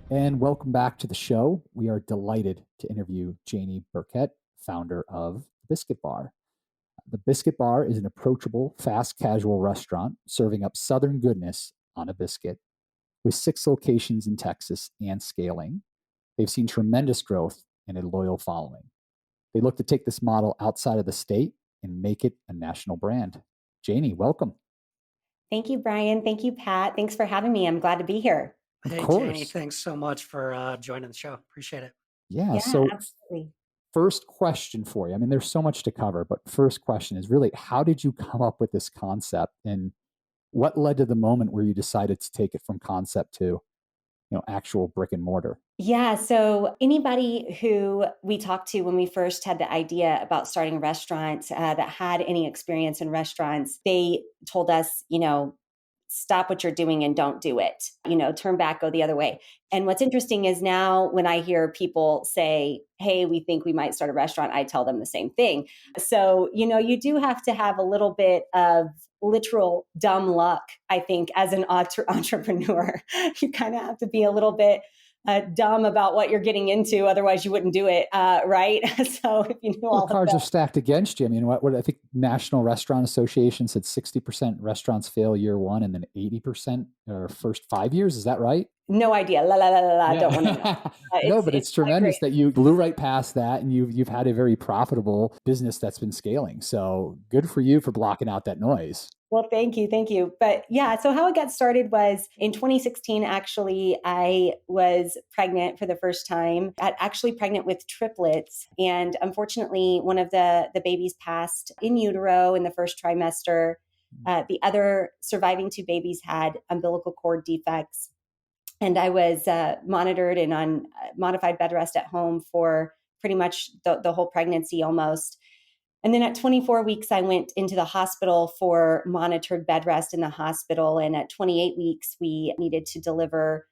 And welcome back to the show. We are delighted to interview Janie Burkett, founder of the Biscuit Bar. The Biscuit Bar is an approachable, fast casual restaurant serving up Southern goodness on a biscuit. With 6 locations in Texas and scaling, they've seen tremendous growth and a loyal following. They look to take this model outside of the state and make it a national brand. Janie, welcome. Thank you, Brian. Thank you, Pat. Thanks for having me. I'm glad to be here. Of Hey, Janie, course. thanks so much for joining the show. Appreciate it. Yeah. Yeah, So, absolutely. first question for you. I mean, there's so much to cover, but first question is really how did you come up with this concept and what led to the moment where you decided to take it from concept to, actual brick and mortar? Yeah. So, anybody who we talked to when we first had the idea about starting a restaurant that had any experience in restaurants, they told us, stop what you're doing and don't do it. Turn back, go the other way. And what's interesting is now when I hear people say, hey, we think we might start a restaurant, I tell them the same thing. So, you do have to have a little bit of literal dumb luck, I think, as an entrepreneur. You kind of have to be a little bit dumb about what you're getting into. Otherwise, you wouldn't do it, right? So if you knew Well, all the of cards that. are stacked against you. I mean, what I think National Restaurant Association said 60% restaurants fail year one and then 80% or first 5 years. Is that right? No idea. La la la la la. Don't want to know. Yeah. No, It's but it's it's not great. tremendous that you blew right past that and you've had a very profitable business that's been scaling. So good for you for blocking out that noise. Well, thank you. Thank you. But yeah, so how it got started was in 2016, actually, I was pregnant for the first time, actually pregnant with triplets. And unfortunately, one of the babies passed in utero in the first trimester. The other surviving two babies had umbilical cord defects. And I was monitored and on modified bed rest at home for pretty much the whole pregnancy almost. And then at 24 weeks, I went into the hospital for monitored bed rest in the hospital. And at 28 weeks, we needed to deliver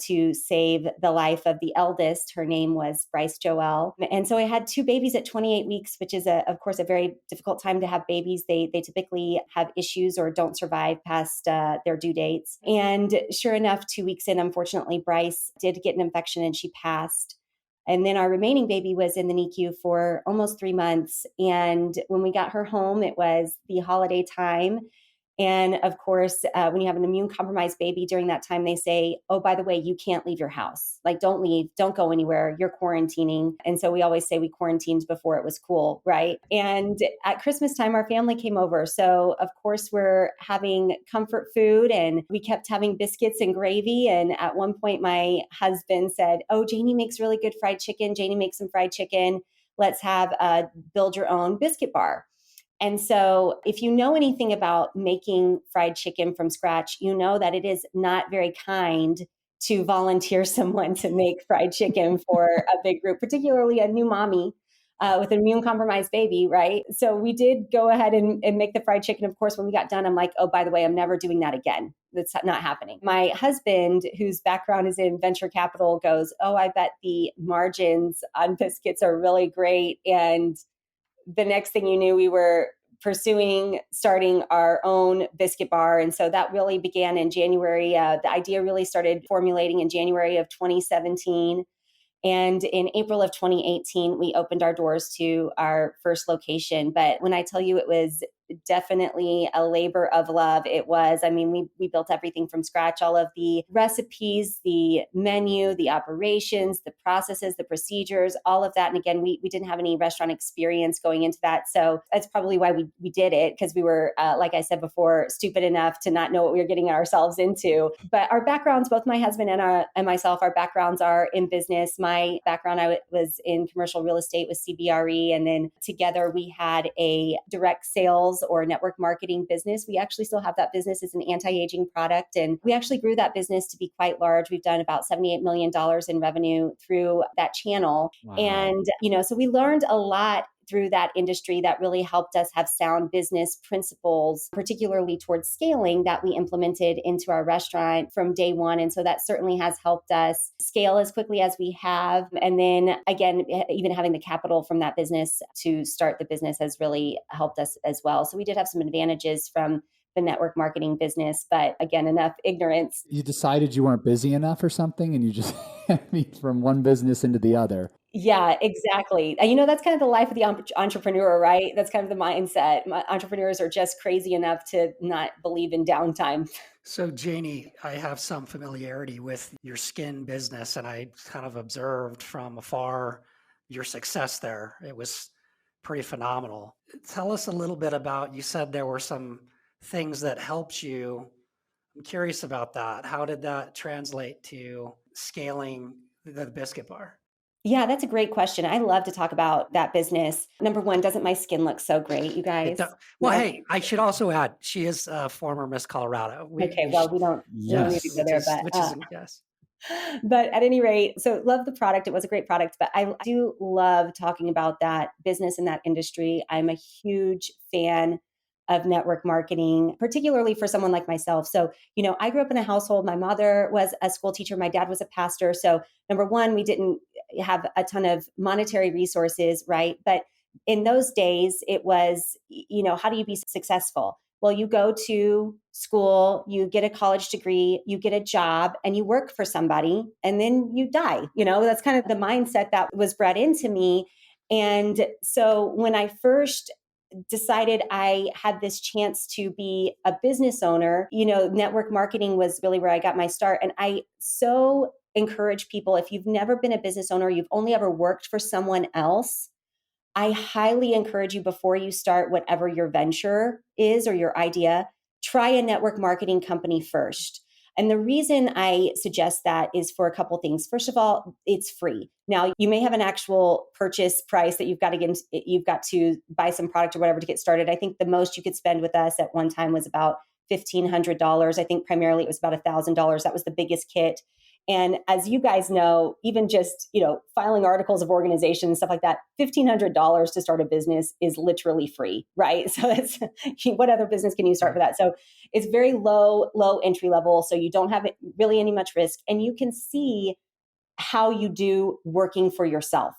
to save the life of the eldest. Her name was Bryce Joelle. And so I had two babies at 28 weeks, which is, of course, a very difficult time to have babies. They typically have issues or don't survive past their due dates. And sure enough, 2 weeks in, unfortunately, Bryce did get an infection and she passed. And then our remaining baby was in the NICU for almost 3 months. And when we got her home, it was the holiday time. And of course, when you have an immune compromised baby during that time, they say, oh, by the way, you can't leave your house. Like, don't leave, don't go anywhere. You're quarantining. And so we always say we quarantined before it was cool, right? And at Christmas time, our family came over. So of course, we're having comfort food and we kept having biscuits and gravy. And at one point, my husband said, oh, Janie makes really good fried chicken. Janie makes some fried chicken. Let's have a build your own biscuit bar. And so, if you know anything about making fried chicken from scratch, you know that it is not very kind to volunteer someone to make fried chicken for a big group, particularly a new mommy with an immune compromised baby, right? So, we did go ahead and make the fried chicken. Of course, when we got done, I'm like, oh, by the way, I'm never doing that again. That's not happening. My husband, whose background is in venture capital, goes, oh, I bet the margins on biscuits are really great. And the next thing you knew, we were pursuing starting our own biscuit bar. And so that really began in January. The idea really started formulating in January of 2017. And in April of 2018, we opened our doors to our first location. But when I tell you it was definitely a labor of love, it was. I mean, we built everything from scratch, all of the recipes, the menu, the operations, the processes, the procedures, all of that. And again, we didn't have any restaurant experience going into that. So that's probably why we did it, because we were, like I said before, stupid enough to not know what we were getting ourselves into. But our backgrounds, both my husband and myself, our backgrounds are in business. My background, I was in commercial real estate with CBRE. And then together we had a direct sales or network marketing business. We actually still have that business as an anti-aging product. And we actually grew that business to be quite large. We've done about $78 million in revenue through that channel. Wow. And, so we learned a lot through that industry that really helped us have sound business principles, particularly towards scaling, that we implemented into our restaurant from day one. And so that certainly has helped us scale as quickly as we have. And then again, even having the capital from that business to start the business has really helped us as well. So we did have some advantages from the network marketing business, but again, enough ignorance. You decided you weren't busy enough or something and you just I mean, from one business into the other. Yeah, exactly. And that's kind of the life of the entrepreneur, right? That's kind of the mindset. Entrepreneurs are just crazy enough to not believe in downtime. So, Janie, I have some familiarity with your skin business, and I kind of observed from afar your success there. It was pretty phenomenal. Tell us a little bit about, you said there were some things that helped you. I'm curious about that. How did that translate to scaling the biscuit bar? Yeah, that's a great question. I love to talk about that business. Number one, doesn't my skin look so great, you It do- guys? well, Yeah. hey, I should also add, she is a former Miss Colorado. Okay. Well, we don't need to go Yes. there, Which is yes. but at any rate, so love the product. It was a great product, but I do love talking about that business and that industry. I'm a huge fan of network marketing, particularly for someone like myself. So, I grew up in a household. My mother was a school teacher. My dad was a pastor. So, number one, we didn't have a ton of monetary resources, right? But in those days, it was, how do you be successful? Well, you go to school, you get a college degree, you get a job, and you work for somebody, and then you die. That's kind of the mindset that was bred into me. And so when I first decided I had this chance to be a business owner, network marketing was really where I got my start. And I so encourage people, if you've never been a business owner, you've only ever worked for someone else, I highly encourage you, before you start whatever your venture is or your idea, try a network marketing company first. And the reason I suggest that is for a couple things. First of all, it's free. Now, you may have an actual purchase price that you've got to buy some product or whatever to get started. I think the most you could spend with us at one time was about $1,500. I think primarily it was about $1,000. That was the biggest kit. And as you guys know, even just, filing articles of organization and stuff like that, $1,500 to start a business is literally free, right? So that's what other business can you start for that? So it's very low entry level. So you don't have really any much risk, and you can see how you do working for yourself.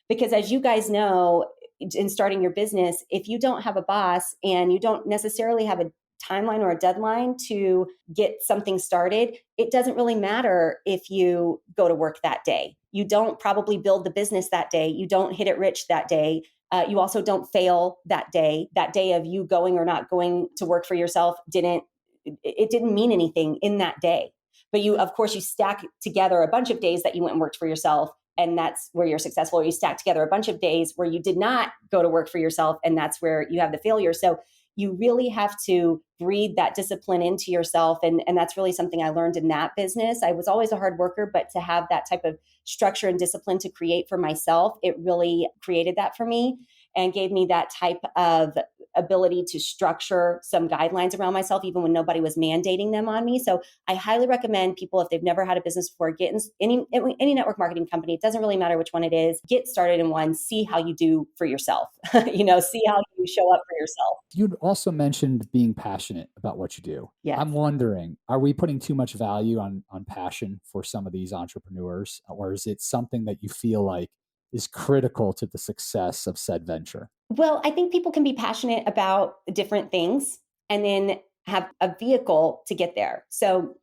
Because as you guys know, in starting your business, if you don't have a boss and you don't necessarily have a timeline or a deadline to get something started, it doesn't really matter if you go to work that day. You don't probably build the business that day. You don't hit it rich that day. You also don't fail that day. That day of you going or not going to work for yourself didn't mean anything in that day. But of course, you stack together a bunch of days that you went and worked for yourself, and that's where you're successful. Or you stack together a bunch of days where you did not go to work for yourself, and that's where you have the failure. So you really have to breed that discipline into yourself. And that's really something I learned in that business. I was always a hard worker, but to have that type of structure and discipline to create for myself, it really created that for me and gave me that type of ability to structure some guidelines around myself, even when nobody was mandating them on me. So I highly recommend people, if they've never had a business before, get in any network marketing company. It doesn't really matter which one it is. Get started in one, see how you do for yourself, see how you show up for yourself. You'd also mentioned being passionate about what you do. Yes. I'm wondering, are we putting too much value on passion for some of these entrepreneurs, or is it something that you feel like is critical to the success of said venture? Well, I think people can be passionate about different things and then have a vehicle to get there. So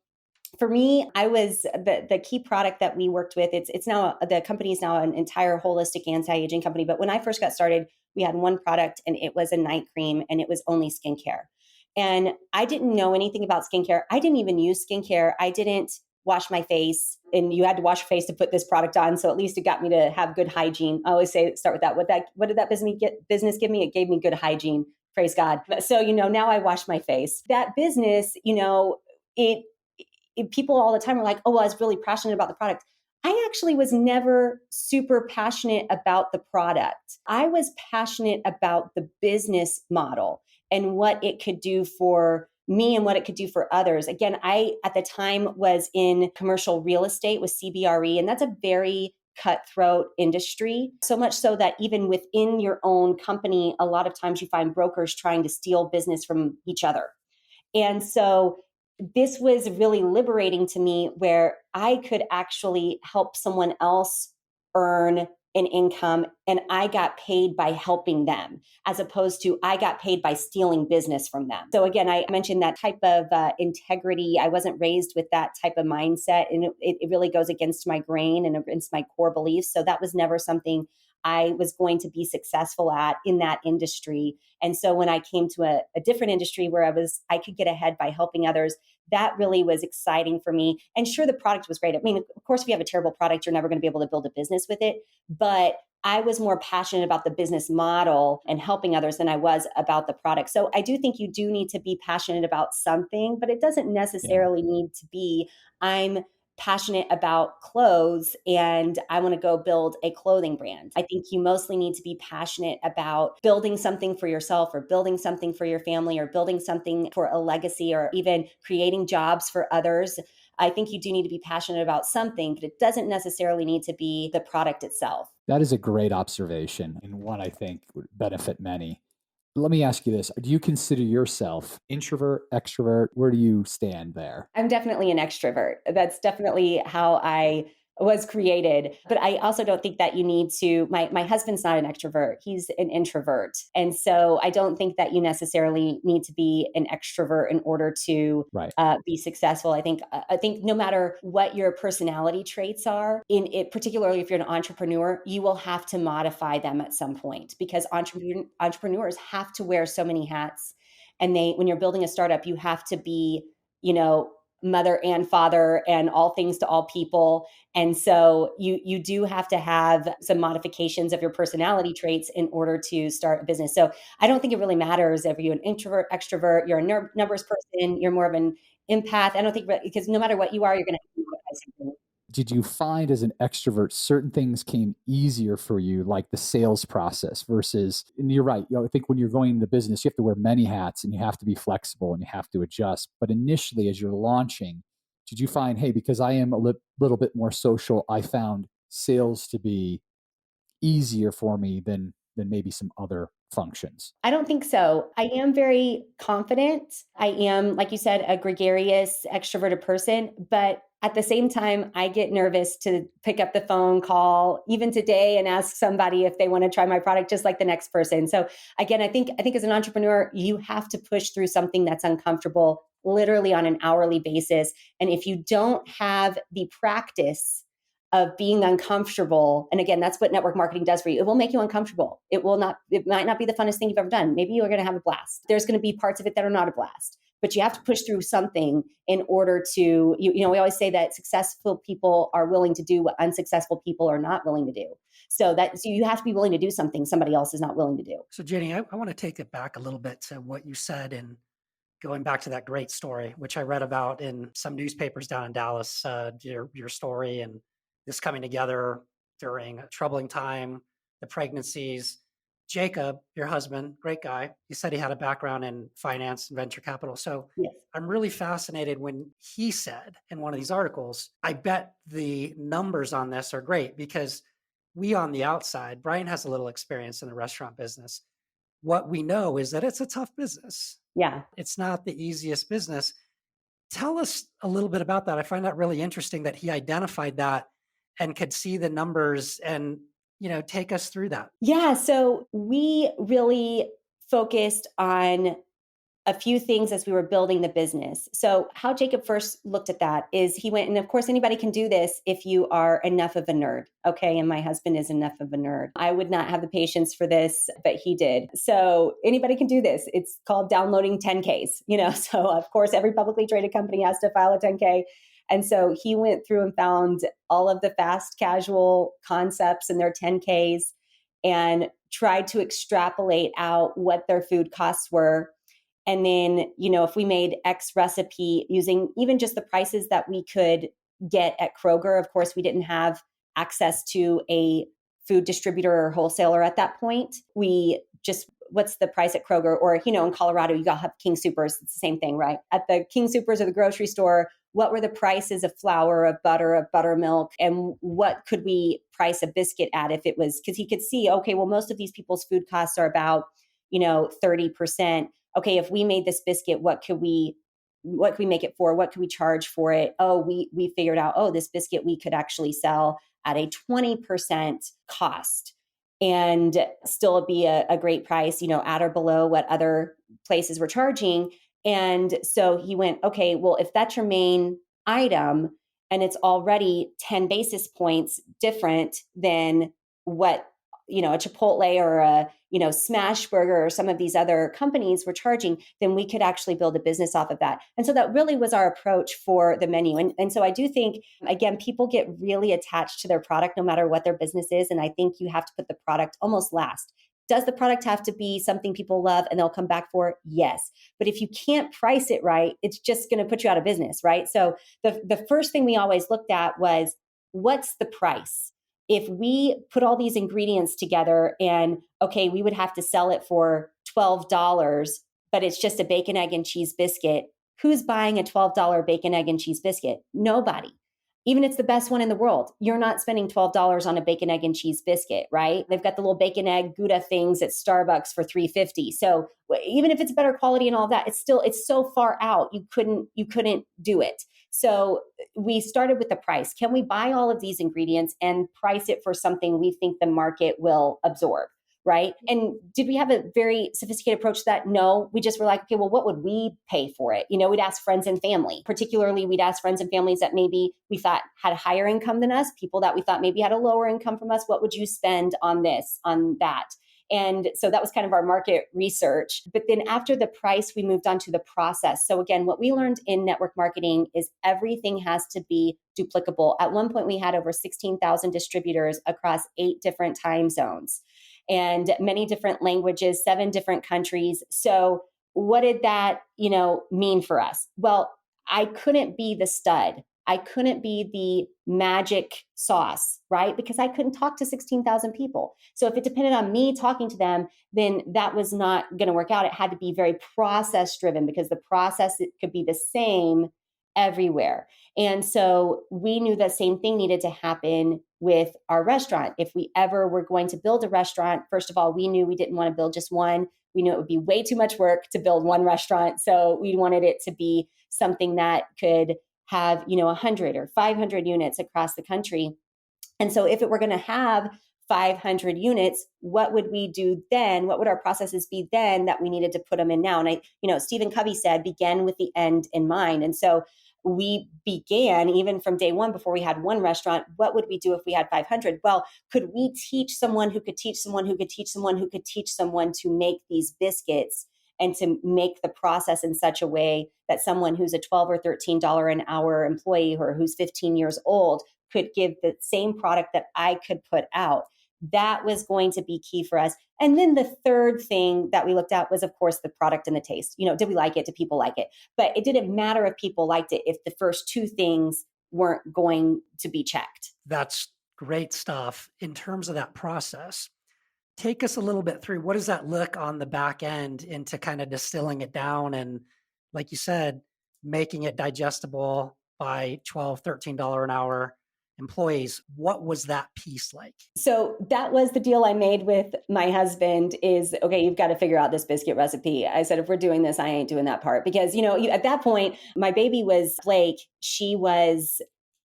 for me, I was the key product that we worked with. It's now, the company is now an entire holistic anti-aging company. But when I first got started, we had one product, and it was a night cream, and it was only skincare. And I didn't know anything about skincare. I didn't even use skincare. I didn't wash my face, and you had to wash your face to put this product on. So at least it got me to have good hygiene. I always say, start with that. What did that business give me? It gave me good hygiene. Praise God. So, now I wash my face. That business, people all the time are like, oh, well, I was really passionate about the product. I actually was never super passionate about the product. I was passionate about the business model and what it could do for me and what it could do for others. Again, I, at the time, was in commercial real estate with CBRE, and that's a very cutthroat industry. So much so that even within your own company, a lot of times you find brokers trying to steal business from each other. And so this was really liberating to me, where I could actually help someone else earn an income, and I got paid by helping them, as opposed to I got paid by stealing business from them. So again, I mentioned that type of integrity. I wasn't raised with that type of mindset, and it really goes against my grain and against my core beliefs. So that was never something I was going to be successful at in that industry. And so when I came to a different industry where I could get ahead by helping others, that really was exciting for me. And sure, the product was great. I mean, of course, if you have a terrible product, you're never going to be able to build a business with it. But I was more passionate about the business model and helping others than I was about the product. So I do think you do need to be passionate about something, but it doesn't necessarily need to be, I'm passionate about clothes and I want to go build a clothing brand. I think you mostly need to be passionate about building something for yourself or building something for your family or building something for a legacy or even creating jobs for others. I think you do need to be passionate about something, but it doesn't necessarily need to be the product itself. That is a great observation and one I think would benefit many. Let me ask you this. Do you consider yourself introvert, extrovert? Where do you stand there? I'm definitely an extrovert. That's definitely how I was created. But I also don't think that you need to, my husband's not an extrovert. He's an introvert. And so I don't think that you necessarily need to be an extrovert in order to Right. be successful. I think no matter what your personality traits are, in it, particularly if you're an entrepreneur, you will have to modify them at some point because entrepreneurs have to wear so many hats. And when you're building a startup, you have to be, you know, mother and father and all things to all people. And so you do have to have some modifications of your personality traits in order to start a business. So I don't think it really matters if you're an introvert, extrovert, you're a numbers person, you're more of an empath. I don't think, because no matter what you are, you're going to have to modify something. Did you find as an extrovert certain things came easier for you, like the sales process versus, and you're right, I think when you're going into business, you have to wear many hats and you have to be flexible and you have to adjust. But initially, as you're launching, did you find, hey, because I am a little bit more social, I found sales to be easier for me than maybe some other functions? I don't think so. I am very confident. I am, like you said, a gregarious, extroverted person. But at the same time, I get nervous to pick up the phone call, even today, and ask somebody if they want to try my product, just like the next person. So again, I think as an entrepreneur, you have to push through something that's uncomfortable, literally on an hourly basis. And if you don't have the practice of being uncomfortable. And again, that's what network marketing does for you. It will make you uncomfortable. It might not be the funnest thing you've ever done. Maybe you're going to have a blast. There's going to be parts of it that are not a blast, but you have to push through something in order to, we always say that successful people are willing to do what unsuccessful people are not willing to do. So you have to be willing to do something somebody else is not willing to do. So, Jenny, I want to take it back a little bit to what you said and going back to that great story, which I read about in some newspapers down in Dallas, your story and this coming together during a troubling time, the pregnancies. Jacob, your husband, great guy. He said he had a background in finance and venture capital. So Yes. I'm really fascinated when he said in one of these articles, I bet the numbers on this are great because we on the outside, Brian has a little experience in the restaurant business. What we know is that it's a tough business. Yeah. It's not the easiest business. Tell us a little bit about that. I find that really interesting that he identified that and could see the numbers and, take us through that. Yeah. So we really focused on a few things as we were building the business. So how Jacob first looked at that is he went, and of course, anybody can do this if you are enough of a nerd. Okay. And my husband is enough of a nerd. I would not have the patience for this, but he did. So anybody can do this. It's called downloading 10Ks, so of course, every publicly traded company has to file a 10K. And so he went through and found all of the fast casual concepts in their 10Ks and tried to extrapolate out what their food costs were. And then, if we made X recipe using even just the prices that we could get at Kroger, of course, we didn't have access to a food distributor or wholesaler at that point. We just, what's the price at Kroger? Or, in Colorado, you got to have King Soopers. It's the same thing, right? At the King Soopers or the grocery store, what were the prices of flour, of buttermilk, and what could we price a biscuit at if it was, because he could see, okay, well, most of these people's food costs are about, 30%. Okay, if we made this biscuit, what could we what can we make it for? What can we charge for it? Oh, we figured out, oh, this biscuit we could actually sell at a 20% cost and still be a great price, at or below what other places were charging. And so he went, okay, well, if that's your main item and it's already 10 basis points different than what, a Chipotle or a, Smash Burger or some of these other companies were charging, then we could actually build a business off of that. And so that really was our approach for the menu. And so I do think, again, people get really attached to their product no matter what their business is. And I think you have to put the product almost last. Does the product have to be something people love and they'll come back for? Yes. But if you can't price it right, it's just going to put you out of business, right? So the first thing we always looked at was, what's the price? If we put all these ingredients together and, okay, we would have to sell it for $12, but it's just a bacon, egg, and cheese biscuit. Who's buying a $12 bacon, egg, and cheese biscuit? Nobody. Even if it's the best one in the world, you're not spending $12 on a bacon, egg, and cheese biscuit, right? They've got the little bacon, egg, Gouda things at Starbucks for $3.50. So even if it's better quality and all that, it's so far out, you couldn't do it. So we started with the price. Can we buy all of these ingredients and price it for something we think the market will absorb? Right. And did we have a very sophisticated approach to that? No, we just were like, okay, well, what would we pay for it? We'd ask friends and family. Particularly, we'd ask friends and families that maybe we thought had a higher income than us, people that we thought maybe had a lower income from us. What would you spend on this, on that? And so that was kind of our market research. But then after the price, we moved on to the process. So again, what we learned in network marketing is everything has to be duplicable. At one point, we had over 16,000 distributors across 8 different time zones and many different languages, 7 different countries. So what did that, mean for us? Well, I couldn't be the stud. I couldn't be the magic sauce, right? Because I couldn't talk to 16,000 people. So if it depended on me talking to them, then that was not going to work out. It had to be very process driven because the process, it could be the same everywhere. And so we knew the same thing needed to happen with our restaurant. If we ever were going to build a restaurant, first of all, we knew we didn't want to build just one. We knew it would be way too much work to build one restaurant. So we wanted it to be something that could have, 100 or 500 units across the country. And so if it were going to have 500 units, what would we do then? What would our processes be then that we needed to put them in now? And Stephen Covey said, begin with the end in mind. And so we began even from day one, before we had one restaurant, what would we do if we had 500? Well, could we teach someone who could teach someone who could teach someone who could teach someone to make these biscuits and to make the process in such a way that someone who's a $12 or $13 an hour employee or who's 15 years old could give the same product that I could put out? That was going to be key for us. And then the third thing that we looked at was, of course, the product and the taste. Did we like it? Did people like it? But it didn't matter if people liked it if the first 2 things weren't going to be checked. That's great stuff. In terms of that process, take us a little bit through, what does that look on the back end into kind of distilling it down and, like you said, making it digestible by $12, $13 an hour employees? What was that piece like? So that was the deal I made with my husband is, okay, you've got to figure out this biscuit recipe. I said, if we're doing this, I ain't doing that part. Because, at that point, my baby was Blake. She was,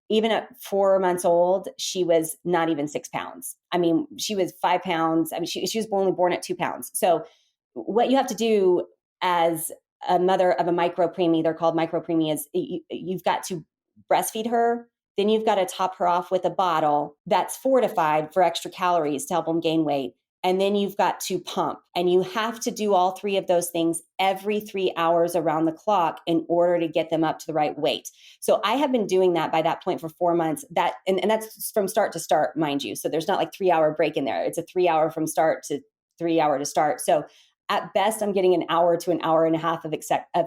even at 4 months old, she was not even 6 pounds. I mean, she was 5 pounds. I mean, she was only born at 2 pounds. So what you have to do as a mother of a micro preemie, they're called micro preemie, is you've got to breastfeed her. Then you've got to top her off with a bottle that's fortified for extra calories to help them gain weight. And then you've got to pump. And you have to do all 3 of those things every 3 hours around the clock in order to get them up to the right weight. So I have been doing that by that point for 4 months. And that's from start to start, mind you. So there's not like 3-hour break in there. It's a 3-hour from start to 3-hour to start. So at best, I'm getting an hour to an hour and a half of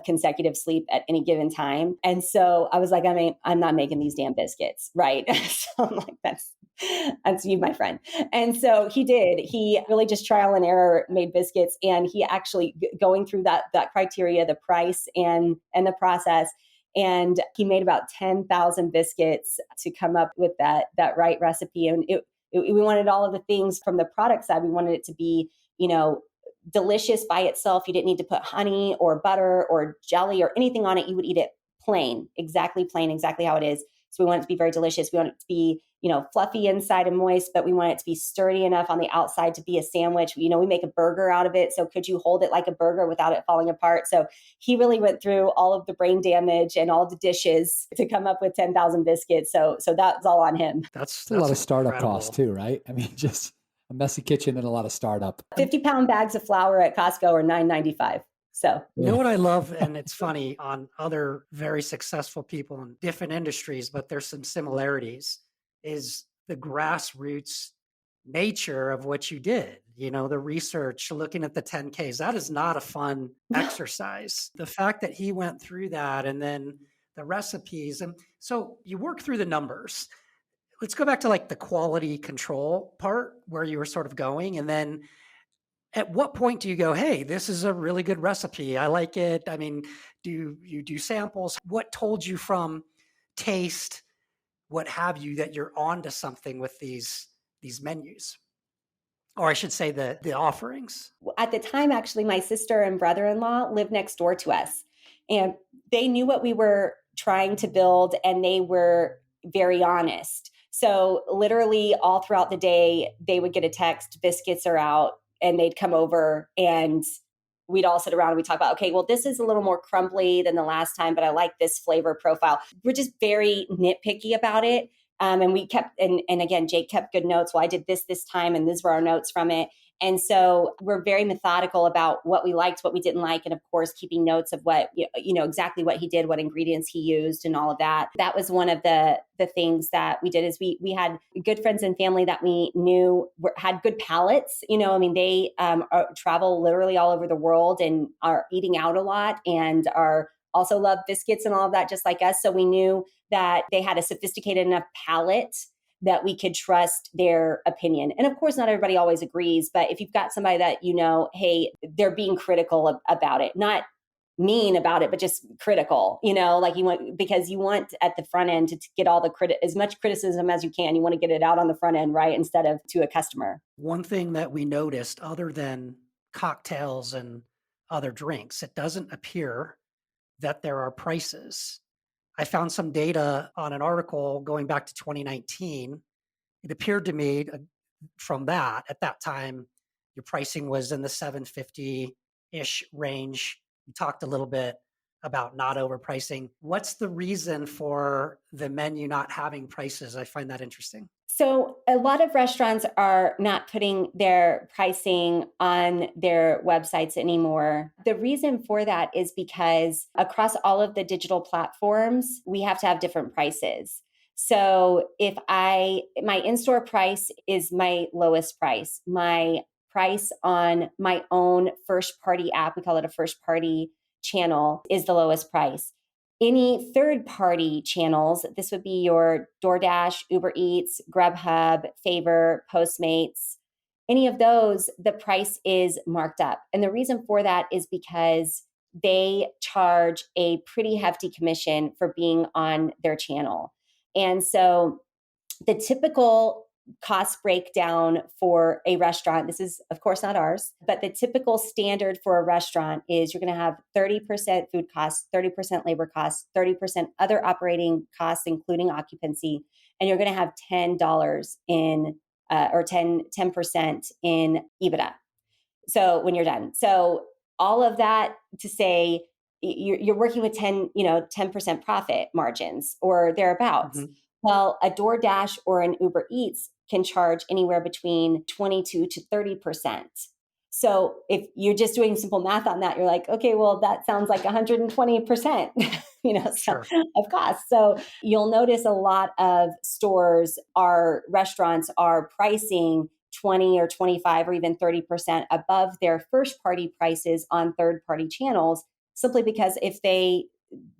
consecutive sleep at any given time. And so I was like, I'm not making these damn biscuits, right? So I'm like, that's you, my friend. And so he did. He really just trial and error made biscuits. And he actually going through that criteria, the price and the process. And he made about 10,000 biscuits to come up with that right recipe. And we wanted all of the things from the product side. We wanted it to be, delicious by itself. You didn't need to put honey or butter or jelly or anything on it. You would eat it plain, exactly how it is. So we want it to be very delicious. We want it to be, fluffy inside and moist, but we want it to be sturdy enough on the outside to be a sandwich. We make a burger out of it. So could you hold it like a burger without it falling apart? So he really went through all of the brain damage and all the dishes to come up with 10,000 biscuits. So that's all on him. That's a lot of startup incredible costs too, right? I mean, just a messy kitchen and a lot of startup. 50-pound bags of flour at Costco are $9.95. So, you know what I love, and it's funny on other very successful people in different industries, but there's some similarities, is the grassroots nature of what you did. The research, looking at the 10Ks, that is not a fun exercise. The fact that he went through that and then the recipes. And so you work through the numbers. Let's go back to like the quality control part where you were sort of going. And then at what point do you go, hey, this is a really good recipe, I like it? I mean, do you do samples? What told you from taste, what have you, that you're onto something with these menus? Or I should say the offerings. At the time, actually, my sister and brother-in-law lived next door to us. And they knew what we were trying to build, and they were very honest. So literally all throughout the day, they would get a text, biscuits are out. And they'd come over and we'd all sit around and we'd talk about, okay, well, this is a little more crumbly than the last time, but I like this flavor profile. We're just very nitpicky about it. And we kept, and again, Jake kept good notes. Well, I did this time, and these were our notes from it. And so we're very methodical about what we liked, what we didn't like. And of course, keeping notes of what, exactly what he did, what ingredients he used and all of that. That was one of the things that we did, is we had good friends and family that we knew had good palates. They travel literally all over the world and are eating out a lot and are also love biscuits and all of that, just like us. So we knew that they had a sophisticated enough palate that we could trust their opinion. And of course, not everybody always agrees, but if you've got somebody that hey, they're being critical about it, not mean about it, but just critical, because you want at the front end to get all as much criticism as you can. You want to get it out on the front end, right? Instead of to a customer. One thing that we noticed, other than cocktails and other drinks, it doesn't appear that there are prices. I found some data on an article going back to 2019. It appeared to me from that, at that time, your pricing was in the $750-ish range. You talked a little bit about not overpricing. What's the reason for the menu not having prices? I find that interesting. So a lot of restaurants are not putting their pricing on their websites anymore. The reason for that is because across all of the digital platforms, we have to have different prices. So if my in-store price is my lowest price, my price on my own first party app, we call it a first party channel, is the lowest price. Any third-party channels, this would be your DoorDash, Uber Eats, Grubhub, Favor, Postmates, any of those, the price is marked up. And the reason for that is because they charge a pretty hefty commission for being on their channel. And so the typical cost breakdown for a restaurant, this is of course not ours, but the typical standard for a restaurant is you're going to have 30% food costs, 30% labor costs, 30% other operating costs, including occupancy, and you're going to have $10 in or 10% in EBITDA. So when you're done, so all of that to say you're working with 10% profit margins or thereabouts. Mm-hmm. Well, a DoorDash or an Uber Eats can charge anywhere between 22 to 30%. So if you're just doing simple math on that, you're like, okay, well, that sounds like 120%, Sure. of cost. So you'll notice a lot of restaurants are pricing 20 or 25 or even 30% above their first party prices on third party channels, simply because if they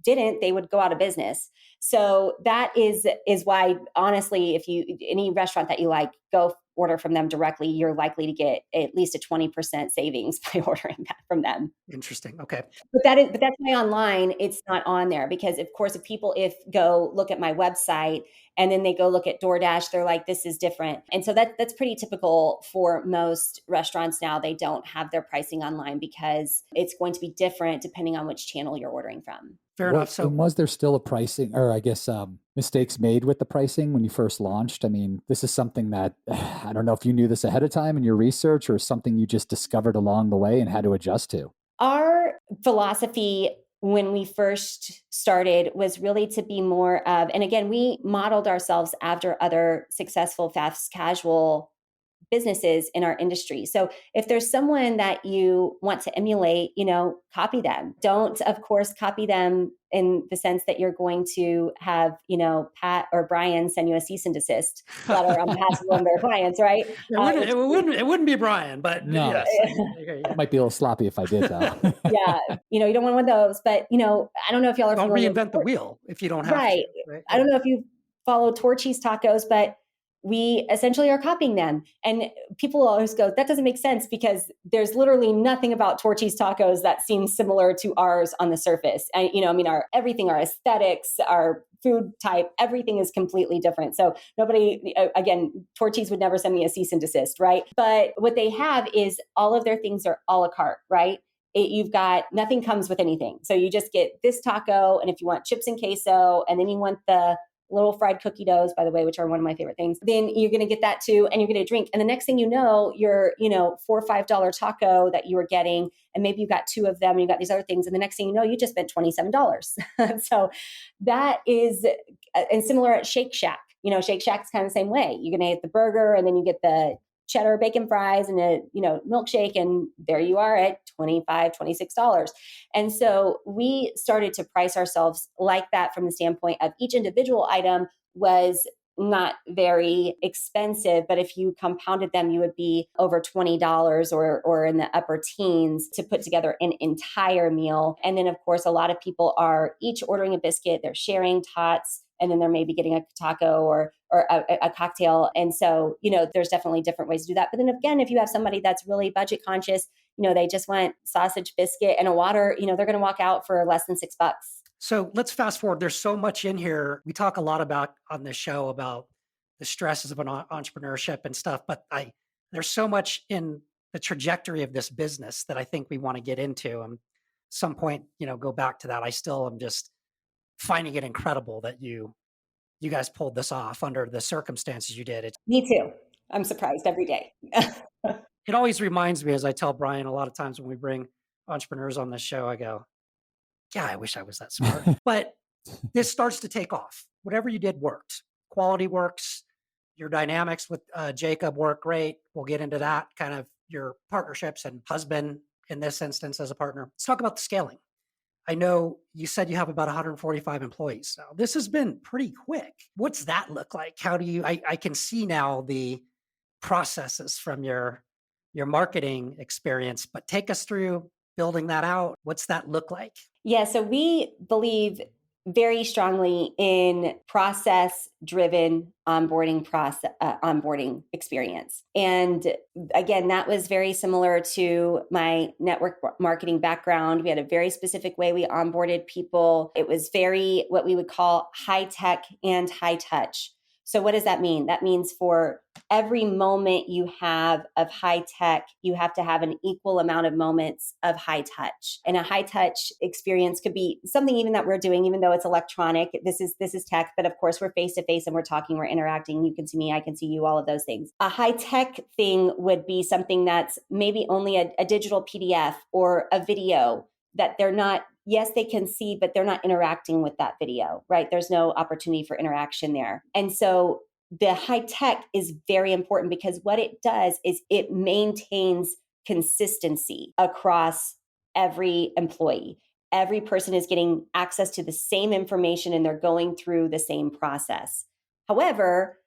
didn't, they would go out of business. So that is why, honestly, if any restaurant that you like, go order from them directly, you're likely to get at least a 20% savings by ordering that from them. Interesting. Okay. But that's why online it's not on there, because of course if go look at my website and then they go look at DoorDash, they're like, this is different. And so that's pretty typical for most restaurants now. They don't have their pricing online because it's going to be different depending on which channel you're ordering from. Fair enough. So And was there still a pricing, or I guess mistakes made with the pricing when you first launched? I mean, this is something that I don't know if you knew this ahead of time in your research or something you just discovered along the way and had to adjust to. Our philosophy when we first started was really to be more of, and again, we modeled ourselves after other successful fast casual businesses in our industry. So if there's someone that you want to emulate, copy them. Don't, of course, copy them in the sense that you're going to have, Pat or Brian send you a cease and desist letter on behalf of one of their clients, right? it wouldn't be Brian, but No. yes. It might be a little sloppy if I did, though. Yeah. You don't want one of those, but, I don't know if y'all are Don't familiar reinvent the wheel if you don't have right. to. Right. I don't know if you follow Torchy's tacos, but we essentially are copying them. And people always go, that doesn't make sense, because there's literally nothing about Torchy's tacos that seems similar to ours on the surface. And, our everything, our aesthetics, our food type, everything is completely different. So nobody, again, Torchy's would never send me a cease and desist, right? But what they have is all of their things are a la carte, right? You've got, nothing comes with anything. So you just get this taco, and if you want chips and queso, and then you want the little fried cookie doughs, by the way, which are one of my favorite things, then you're going to get that too, and you're going to drink. And the next thing you know, your, $4 or $5 taco that you were getting, and maybe you got two of them and you got these other things. And the next thing you know, you just spent $27. So that is, and similar at Shake Shack. Shake Shack's kind of the same way. You're going to get the burger, and then you get the cheddar bacon fries and a milkshake, and there you are at $25, $26. And so we started to price ourselves like that from the standpoint of each individual item was not very expensive, but if you compounded them, you would be over $20 or in the upper teens to put together an entire meal. And then, of course, a lot of people are each ordering a biscuit, they're sharing tots, and then they're maybe getting a taco or a cocktail. And so, there's definitely different ways to do that. But then again, if you have somebody that's really budget conscious, they just want sausage, biscuit, and a water, they're going to walk out for less than $6. So let's fast forward. There's so much in here. We talk a lot about on this show about the stresses of an entrepreneurship and stuff, but there's so much in the trajectory of this business that I think we want to get into. And some point, go back to that. I still am just finding it incredible that you guys pulled this off under the circumstances you did. Me too. I'm surprised every day. It always reminds me, as I tell Brian a lot of times when we bring entrepreneurs on this show, I go, yeah, I wish I was that smart. But this starts to take off. Whatever you did worked. Quality works. Your dynamics with Jacob work great. We'll get into that, kind of your partnerships and husband in this instance as a partner. Let's talk about the scaling. I know you said you have about 145 employees now. This has been pretty quick. What's that look like? How do you, I can see now the processes from your marketing experience, but take us through building that out. What's that look like? Yeah, so we believe very strongly in process-driven onboarding experience. And again, that was very similar to my network marketing background. We had a very specific way we onboarded people. It was very what we would call high tech and high touch. So what does that mean? That means for every moment you have of high tech, you have to have an equal amount of moments of high touch. And a high touch experience could be something even that we're doing, even though it's electronic. This is tech, but of course we're face to face and we're talking, we're interacting. You can see me, I can see you, all of those things. A high tech thing would be something that's maybe only a digital PDF or a video that they're not, yes, they can see, but they're not interacting with that video, right? There's no opportunity for interaction there. And so the high tech is very important because what it does is it maintains consistency across every employee. Every person is getting access to the same information and they're going through the same process. However,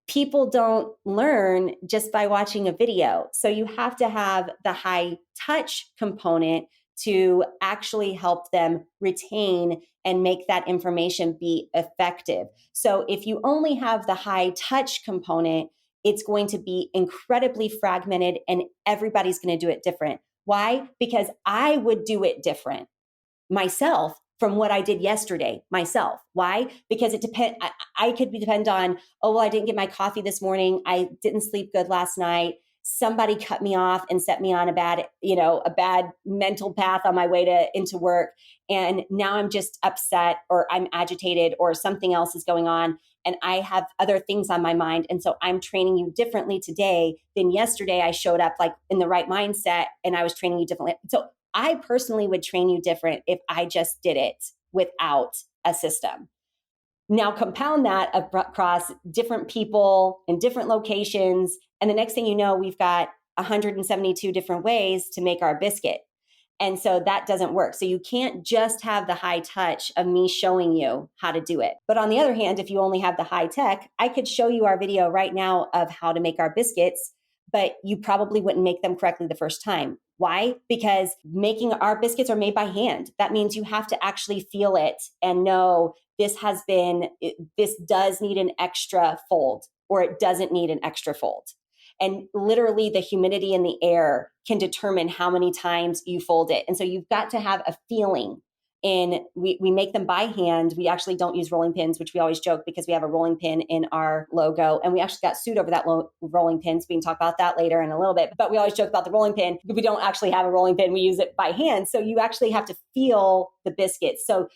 people don't learn just by watching a video. So you have to have the high touch component to actually help them retain and make that information be effective. So if you only have the high touch component, it's going to be incredibly fragmented and everybody's going to do it different. Why? Because I would do it different myself from what I did yesterday myself. Why? Because it depends. I could depend on, oh, well, I didn't get my coffee this morning. I didn't sleep good last night. Somebody cut me off and set me on a bad mental path on my way into work. And now I'm just upset or I'm agitated or something else is going on. And I have other things on my mind. And so I'm training you differently today than yesterday. I showed up like in the right mindset and I was training you differently. So I personally would train you different if I just did it without a system. Now compound that across different people in different locations. And the next thing you know, we've got 172 different ways to make our biscuit. And so that doesn't work. So you can't just have the high touch of me showing you how to do it. But on the other hand, if you only have the high tech, I could show you our video right now of how to make our biscuits, but you probably wouldn't make them correctly the first time. Why? Because making our biscuits are made by hand. That means you have to actually feel it and know this does need an extra fold or it doesn't need an extra fold. And literally the humidity in the air can determine how many times you fold it. And so you've got to have a feeling. And we make them by hand. We actually don't use rolling pins, which we always joke because we have a rolling pin in our logo. And we actually got sued over that rolling pin. So we can talk about that later in a little bit. But we always joke about the rolling pin. We don't actually have a rolling pin. We use it by hand. So you actually have to feel the biscuits. So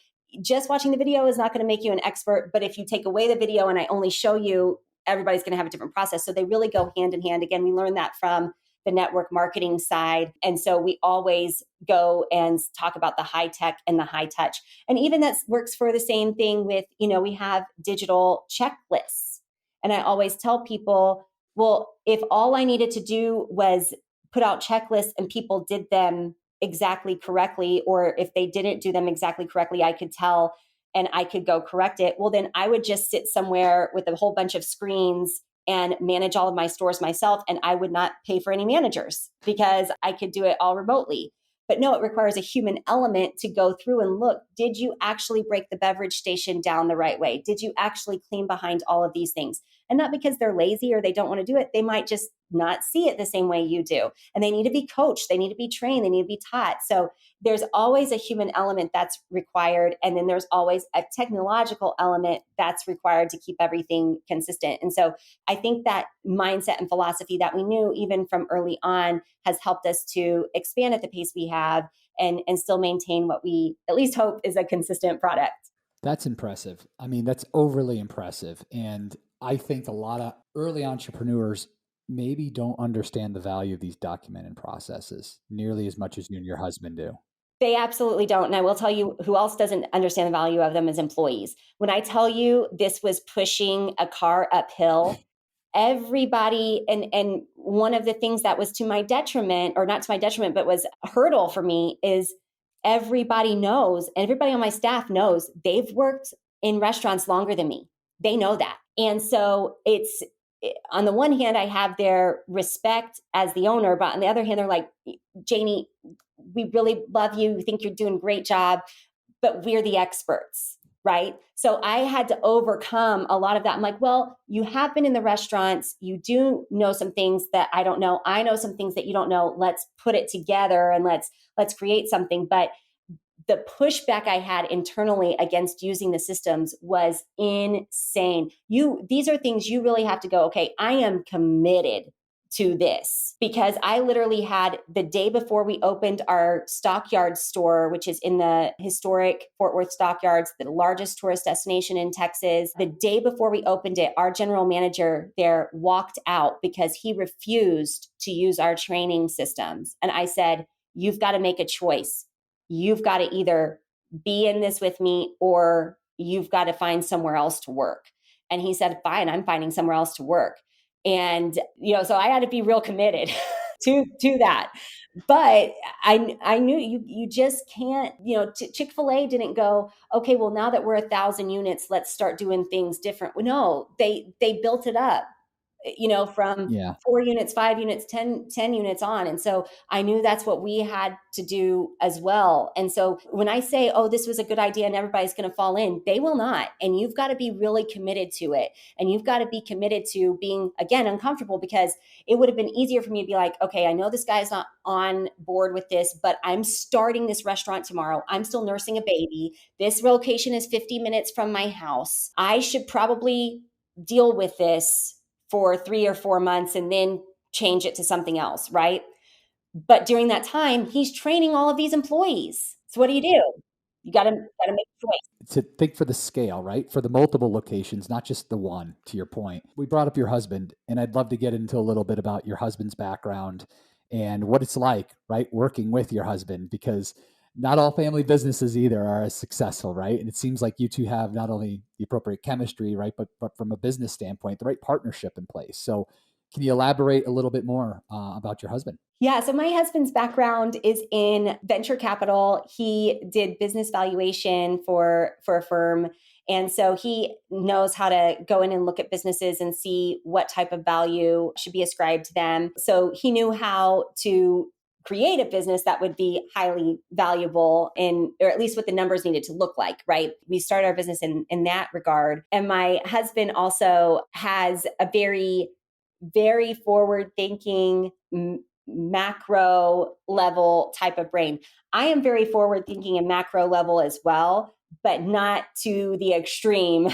just watching the video is not going to make you an expert. But if you take away the video and I only show you, everybody's going to have a different process. So they really go hand in hand. Again, we learned that from the network marketing side. And so we always go and talk about the high tech and the high touch. And even that works for the same thing with, we have digital checklists. And I always tell people, well, if all I needed to do was put out checklists and people did them exactly correctly, or if they didn't do them exactly correctly, I could tell and I could go correct it. Well, then I would just sit somewhere with a whole bunch of screens and manage all of my stores myself. And I would not pay for any managers because I could do it all remotely. But no, it requires a human element to go through and look, did you actually break the beverage station down the right way? Did you actually clean behind all of these things? And not because they're lazy or they don't want to do it. They might just not see it the same way you do. And they need to be coached. They need to be trained. They need to be taught. So there's always a human element that's required. And then there's always a technological element that's required to keep everything consistent. And so I think that mindset and philosophy that we knew even from early on has helped us to expand at the pace we have and still maintain what we at least hope is a consistent product. That's impressive. I mean, that's overly impressive. And I think a lot of early entrepreneurs maybe don't understand the value of these documented processes nearly as much as you and your husband do. They absolutely don't. And I will tell you who else doesn't understand the value of them as employees. When I tell you this was pushing a car uphill, everybody, and one of the things that was to my detriment, or not to my detriment, but was a hurdle for me is everybody knows, and everybody on my staff knows they've worked in restaurants longer than me. They know that. And so it's, on the one hand, I have their respect as the owner, but on the other hand, they're like, Janie, we really love you. We think you're doing a great job, but we're the experts, right? So I had to overcome a lot of that. I'm like, well, you have been in the restaurants. You do know some things that I don't know. I know some things that you don't know. Let's put it together and let's create something. But the pushback I had internally against using the systems was insane. These are things you really have to go, okay, I am committed to this, because I literally had the day before we opened our Stockyards store, which is in the historic Fort Worth Stockyards, the largest tourist destination in Texas. The day before we opened it, our general manager there walked out because he refused to use our training systems. And I said, you've got to make a choice. You've got to either be in this with me or you've got to find somewhere else to work. And he said, fine, I'm finding somewhere else to work. And, so I had to be real committed to that. But I knew you just can't, Chick-fil-A didn't go, okay, well, now that we're 1,000 units, let's start doing things different. No, they built it up from Yeah. 4 units, 5 units, 10 units on. And so I knew that's what we had to do as well. And so when I say, oh, this was a good idea and everybody's going to fall in, they will not. And you've got to be really committed to it. And you've got to be committed to being, again, uncomfortable, because it would have been easier for me to be like, okay, I know this guy's not on board with this, but I'm starting this restaurant tomorrow. I'm still nursing a baby. This location is 50 minutes from my house. I should probably deal with this for 3 or 4 months and then change it to something else, right? But during that time, he's training all of these employees. So what do? You got to make a choice. To think for the scale, right? For the multiple locations, not just the one, to your point. We brought up your husband, and I'd love to get into a little bit about your husband's background and what it's like, right? Working with your husband, because not all family businesses either are as successful, right? And it seems like you two have not only the appropriate chemistry, right, but from a business standpoint, the right partnership in place. So can you elaborate a little bit more about your husband? Yeah, so my husband's background is in venture capital. He did business valuation for a firm. And so he knows how to go in and look at businesses and see what type of value should be ascribed to them. So he knew how to create a business that would be highly valuable, in, or at least what the numbers needed to look like, right? We started our business in that regard. And my husband also has a very, very forward thinking, macro level type of brain. I am very forward thinking and macro level as well, but not to the extreme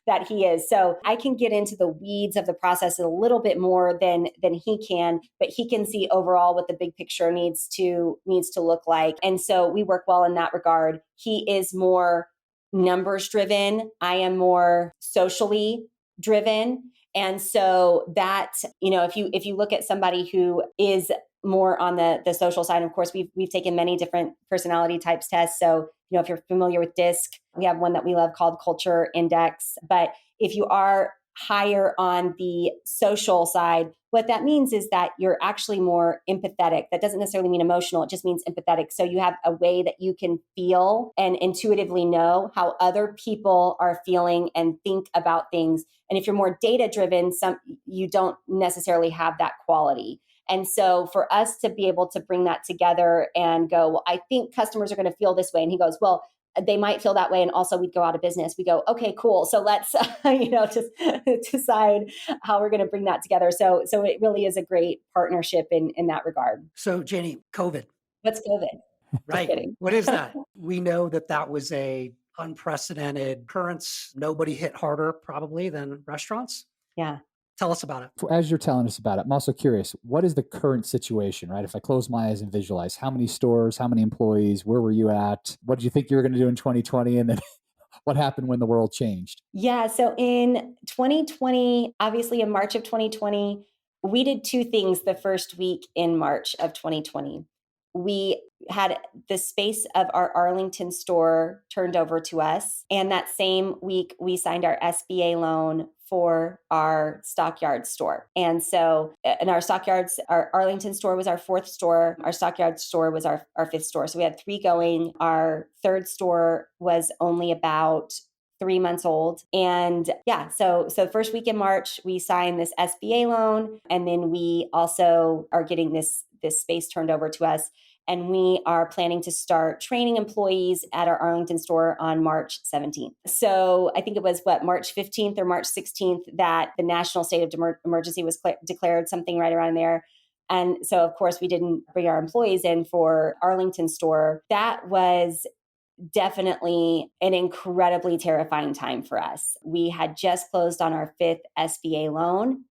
that he is. So I can get into the weeds of the process a little bit more than he can, but he can see overall what the big picture needs to look like. And so we work well in that regard. He is more numbers driven. I am more socially driven. And so that, if you look at somebody who is more on the social side, of course, we've taken many different personality types tests. So, if you're familiar with DISC, we have one that we love called Culture Index. But if you are higher on the social side, what that means is that you're actually more empathetic. That doesn't necessarily mean emotional. It just means empathetic. So you have a way that you can feel and intuitively know how other people are feeling and think about things. And if you're more data driven, you don't necessarily have that quality. And so for us to be able to bring that together and go, well, I think customers are going to feel this way. And he goes, well, they might feel that way. And also we'd go out of business. We go, okay, cool. So let's, just decide how we're going to bring that together. So it really is a great partnership in that regard. So Janie, COVID, What's COVID? Just right? kidding. What is that? We know that was a unprecedented occurrence. Nobody hit harder probably than restaurants. Yeah. Tell us about it. As you're telling us about it, I'm also curious, what is the current situation, right? If I close my eyes and visualize, how many stores, how many employees, where were you at? What did you think you were going to do in 2020? And then what happened when the world changed? Yeah. So in 2020, obviously in March of 2020, we did two things the first week in March of 2020. We had the space of our Arlington store turned over to us. And that same week, we signed our SBA loan for our Stockyards store. And so in our Stockyards, our Arlington store was our fourth store. Our Stockyards store was our fifth store. So we had three going. Our third store was only about 3 months old. And yeah, so first week in March, we signed this SBA loan. And then we also are getting this space turned over to us. And we are planning to start training employees at our Arlington store on March 17th. So I think it was March 15th or March 16th that the national state of emergency was declared, something right around there. And so, of course, we didn't bring our employees in for Arlington store. That was definitely an incredibly terrifying time for us. We had just closed on our fifth SBA loan.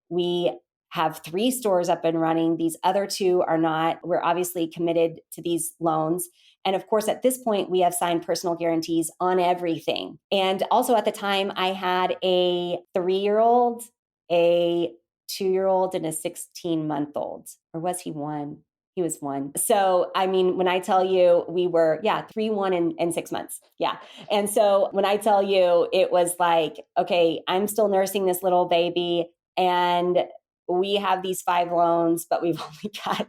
We have 3 stores up and running. These other 2 are not. We're obviously committed to these loans. And of course, at this point, we have signed personal guarantees on everything. And also at the time, I had a 3-year-old, a 2-year-old, and a 16-month-old. Or was he 1? He was 1. So, I mean, when I tell you we were, 3, 1, and 6 months. Yeah. And so when I tell you, it was like, okay, I'm still nursing this little baby. And we have these 5 loans, but we've only got,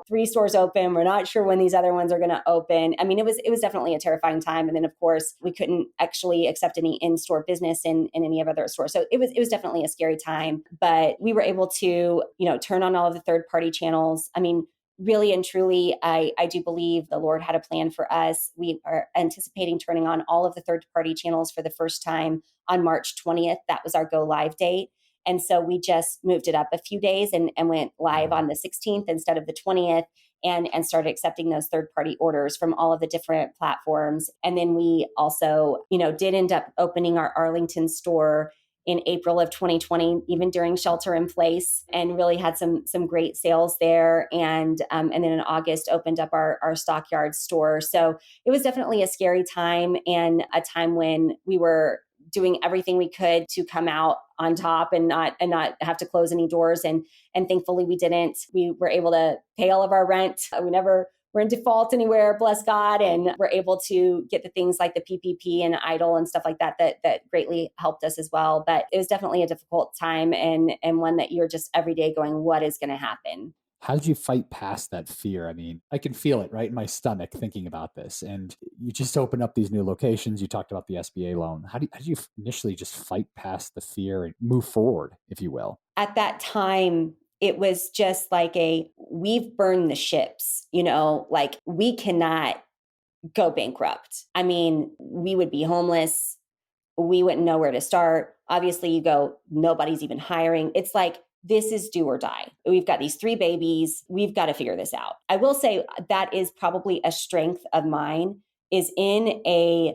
3 stores open. We're not sure when these other ones are going to open. I mean, it was definitely a terrifying time. And then of course we couldn't actually accept any in-store business in any of other stores. So it was definitely a scary time, but we were able to, turn on all of the third-party channels. I mean, really and truly, I do believe the Lord had a plan for us. We are anticipating turning on all of the third-party channels for the first time on March 20th. That was our go live date. And so we just moved it up a few days and went live on the 16th instead of the 20th and started accepting those third-party orders from all of the different platforms. And then we also, did end up opening our Arlington store in April of 2020, even during shelter in place, and really had some great sales there. And then in August opened up our Stockyard store. So it was definitely a scary time and a time when we were doing everything we could to come out on top and not have to close any doors. And thankfully we didn't. We were able to pay all of our rent. We never were in default anywhere, bless God. And we're able to get the things like the PPP and EIDL and stuff like that greatly helped us as well. But it was definitely a difficult time and one that you're just every day going, what is going to happen? How did you fight past that fear? I mean, I can feel it right in my stomach thinking about this. And you just open up these new locations. You talked about the SBA loan. How did you initially just fight past the fear and move forward, if you will? At that time, it was just like we've burned the ships, like we cannot go bankrupt. I mean, we would be homeless. We wouldn't know where to start. Obviously, you go, nobody's even hiring. It's like, this is do or die. We've got these 3 babies. We've got to figure this out. I will say that is probably a strength of mine is in a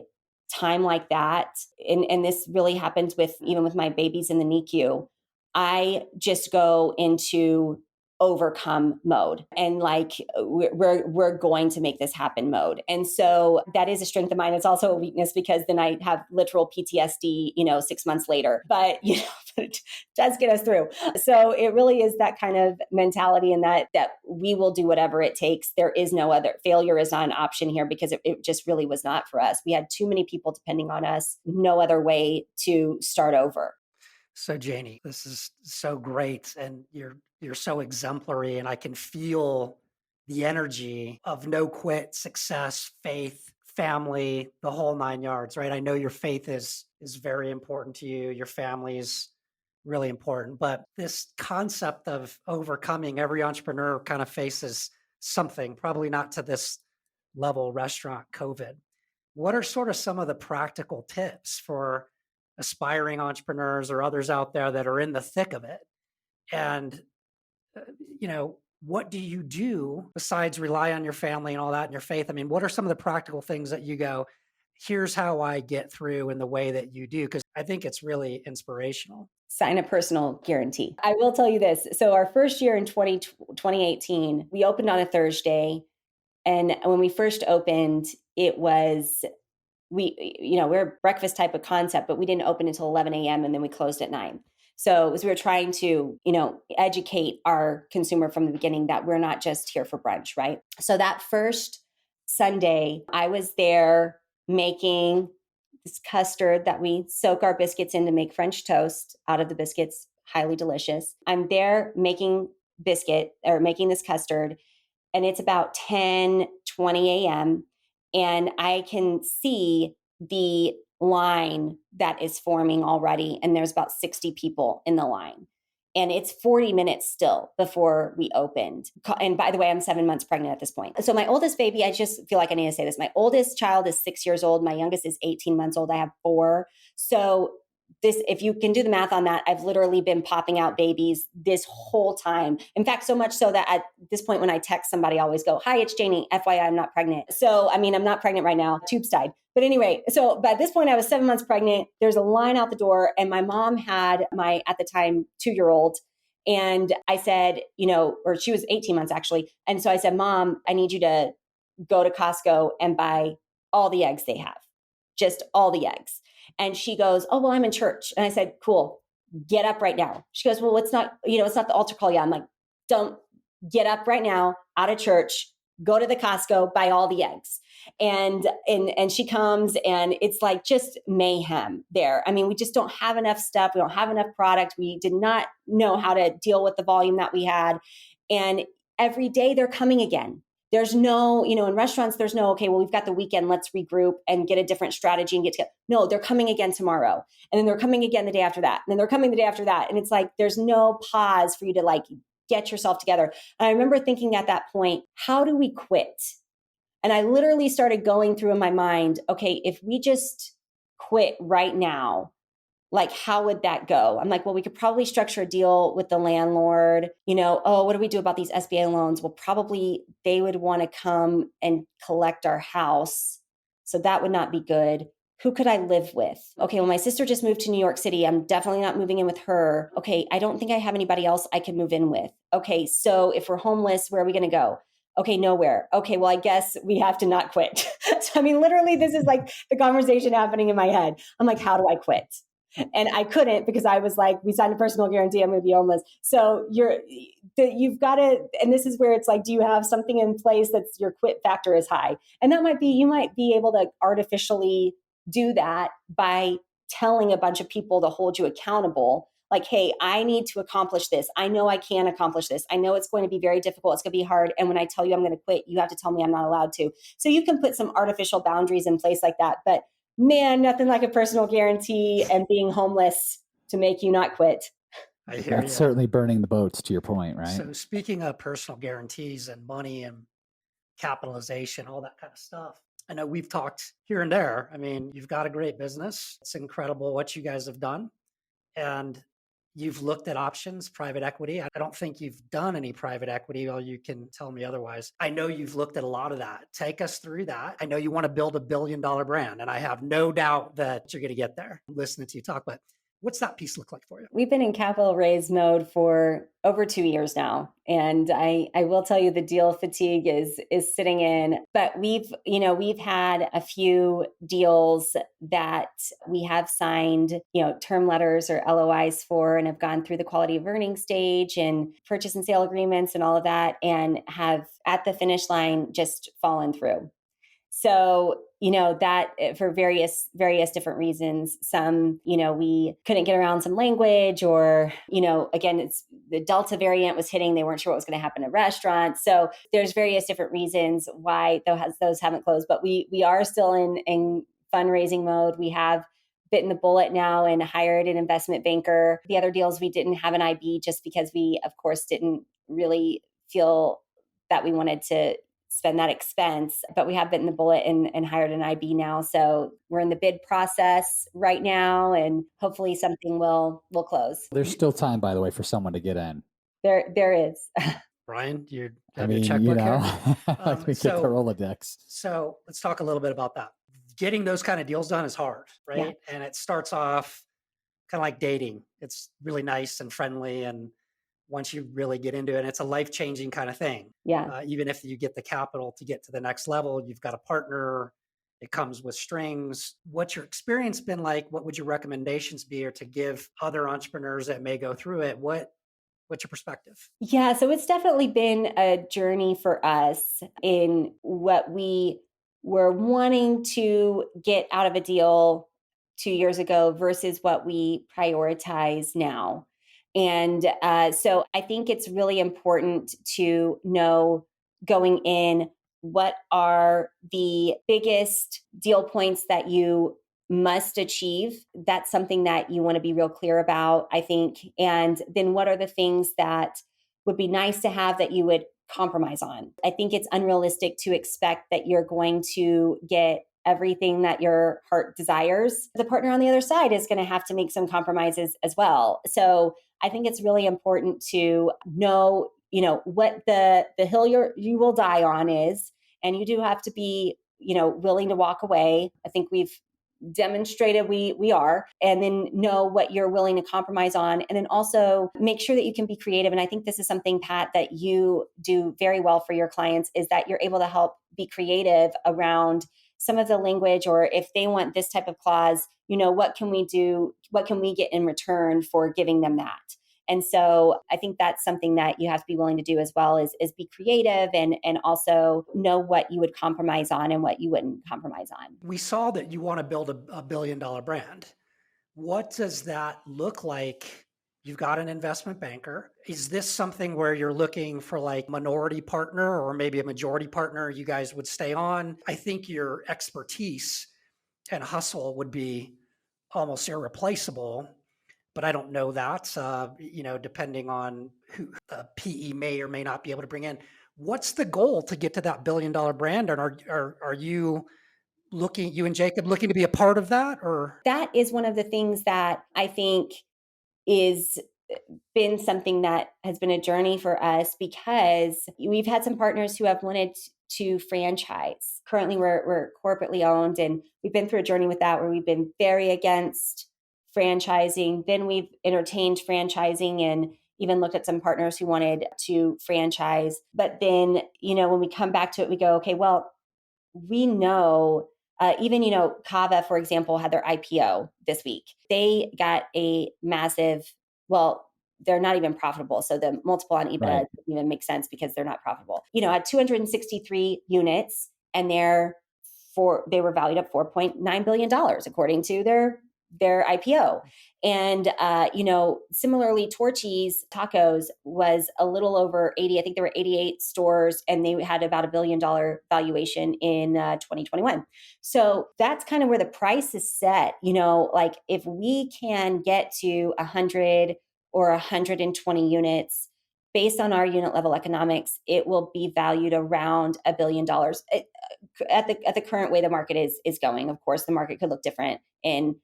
time like that. And this really happens even with my babies in the NICU. I just go into overcome mode and like we're going to make this happen mode. And so that is a strength of mine. It's also a weakness because then I have literal PTSD, 6 months later, but it does get us through. So it really is that kind of mentality and that we will do whatever it takes. There is no other failure is not an option here because it just really was not for us. We had too many people depending on us, no other way to start over. So Janie, this is so great. And you're so exemplary. And I can feel the energy of no quit, success, faith, family, the whole 9 yards, right? I know your faith is very important to you. Your family is really important. But this concept of overcoming, every entrepreneur kind of faces something, probably not to this level, restaurant, COVID. What are sort of some of the practical tips for aspiring entrepreneurs or others out there that are in the thick of it? And, what do you do besides rely on your family and all that and your faith? I mean, what are some of the practical things that you go, here's how I get through in the way that you do? Because I think it's really inspirational. Sign a personal guarantee. I will tell you this. So our first year in 2018, we opened on a Thursday. And when we first opened, it was we're a breakfast type of concept, but we didn't open until 11 a.m. and then we closed at 9. So as we were trying to, educate our consumer from the beginning that we're not just here for brunch, right? So that first Sunday, I was there making this custard that we soak our biscuits in to make French toast out of the biscuits, highly delicious. I'm there making this custard, and it's about 10:20 a.m. And I can see the line that is forming already. And there's about 60 people in the line. And it's 40 minutes still before we opened. And by the way, I'm 7 months pregnant at this point. So my oldest baby, I just feel like I need to say this. My oldest child is 6 years old. My youngest is 18 months old. I have 4. So if you can do the math on that, I've literally been popping out babies this whole time. In fact, so much so that at this point, when I text somebody, I always go, "Hi, it's Janie. FYI, I'm not pregnant." So, I mean, I'm not pregnant right now. Tubes died. But anyway, so by this point, I was 7 months pregnant. There's a line out the door, and my mom had my, at the time, 2-year-old. And I said, or she was 18 months actually. And so I said, "Mom, I need you to go to Costco and buy all the eggs they have, just all the eggs." And she goes, "Oh, well, I'm in church." And I said, "Cool, get up right now." She goes, "Well, it's not the altar call yet." I'm like, "Don't get up right now, out of church, go to the Costco, buy all the eggs. And she comes and it's like just mayhem there. I mean, we just don't have enough stuff. We don't have enough product. We did not know how to deal with the volume that we had. And every day they're coming again. There's no, in restaurants, there's no, okay, well, we've got the weekend, let's regroup and get a different strategy and get together. No, they're coming again tomorrow. And then they're coming again the day after that. And then they're coming the day after that. And it's like, there's no pause for you to like get yourself together. And I remember thinking at that point, how do we quit? And I literally started going through in my mind, okay, if we just quit right now, like, how would that go? I'm like, well, we could probably structure a deal with the landlord. What do we do about these SBA loans? Well, probably they would want to come and collect our house. So that would not be good. Who could I live with? Okay, well, my sister just moved to New York City. I'm definitely not moving in with her. Okay, I don't think I have anybody else I can move in with. Okay, so if we're homeless, where are we going to go? Okay, nowhere. Okay, well, I guess we have to not quit. So, I mean, literally, this is like the conversation happening in my head. I'm like, how do I quit? And I couldn't because I was like, we signed a personal guarantee, I'm going to be homeless. So you've got to, and this is where it's like, do you have something in place that's your quit factor is high? And that might be, you might be able to artificially do that by telling a bunch of people to hold you accountable. Like, hey, I need to accomplish this. I know I can accomplish this. I know it's going to be very difficult. It's going to be hard. And when I tell you I'm going to quit, you have to tell me I'm not allowed to. So you can put some artificial boundaries in place like that. But man, nothing like a personal guarantee and being homeless to make you not quit. I hear That's certainly burning the boats, to your point, right? So speaking of personal guarantees and money and capitalization, all that kind of stuff, I know we've talked here and there. I mean, you've got a great business. It's incredible what you guys have done. And you've looked at options, private equity. I don't think you've done any private equity, or you can tell me otherwise. I know you've looked at a lot of that. Take us through that. I know you want to build $1 billion brand, and I have no doubt that you're going to get there. I'm listening to you talk, but what's that piece look like for you? We've been in capital raise mode for over 2 years now. And I will tell you the deal fatigue is sitting in, but we've had a few deals that we have signed, term letters or LOIs for, and have gone through the quality of earnings stage and purchase and sale agreements and all of that, and have at the finish line just fallen through. So, that for various different reasons, some, we couldn't get around some language, or, again, it's the Delta variant was hitting. They weren't sure what was going to happen in restaurants. So there's various different reasons why those haven't closed, but we are still in fundraising mode. We have bitten the bullet now and hired an investment banker. The other deals, we didn't have an IB just because we, of course, didn't really feel that we wanted to spend that expense, but we have bitten the bullet and hired an IB now. So we're in the bid process right now, and hopefully something will close. There's still time, by the way, for someone to get in. There is. Brian, you I have mean, your checkbook here? Let me get the Rolodex. So let's talk a little bit about that. Getting those kind of deals done is hard, right? Yeah. And it starts off kind of like dating. It's really nice and friendly, and once you really get into it, it's a life-changing kind of thing. Yeah. Even if you get the capital to get to the next level, you've got a partner. It comes with strings. What's your experience been like? What would your recommendations be, or to give other entrepreneurs that may go through it? What's your perspective? Yeah, so it's definitely been a journey for us in what we were wanting to get out of a deal 2 years ago versus what we prioritize now. And so I think it's really important to know going in what are the biggest deal points that you must achieve. That's something that you want to be real clear about, I think. And then what are the things that would be nice to have that you would compromise on? I think it's unrealistic to expect that you're going to get everything that your heart desires. The partner on the other side is going to have to make some compromises as well. So I think it's really important to know, what the hill you will die on is, and you do have to be, willing to walk away. I think we've demonstrated we are, and then know what you're willing to compromise on, and then also make sure that you can be creative. And I think this is something, Pat, that you do very well for your clients, is that you're able to help be creative around some of the language, or if they want this type of clause, what can we do? What can we get in return for giving them that? And so I think that's something that you have to be willing to do as well, is be creative and also know what you would compromise on and what you wouldn't compromise on. We saw that you want to build a billion-dollar brand. What does that look like? You've got an investment banker. Is this something where you're looking for like minority partner or maybe a majority partner you guys would stay on? I think your expertise and hustle would be almost irreplaceable, but I don't know that, depending on who the PE may or may not be able to bring in. What's the goal to get to that billion-dollar brand? And are you you and Jacob looking to be a part of that, or? That is one of the things that I think is been something that has been a journey for us, because we've had some partners who have wanted to franchise. Currently, we're corporately owned, and we've been through a journey with that where we've been very against franchising. Then we've entertained franchising and even looked at some partners who wanted to franchise. But then, when we come back to it, we go, okay, well, we know even, Kava, for example, had their IPO this week. They got a massive, well, they're not even profitable. So the multiple on EBITDA doesn't even make sense because they're not profitable. At 263 units, and they were valued at $4.9 billion according to their IPO. And, similarly, Torchy's Tacos was a little over 80. I think there were 88 stores, and they had about $1 billion valuation in 2021. So that's kind of where the price is set. Like if we can get to 100 or 120 units based on our unit level economics, it will be valued around $1 billion. At the current way the market is going. Of course, the market could look different in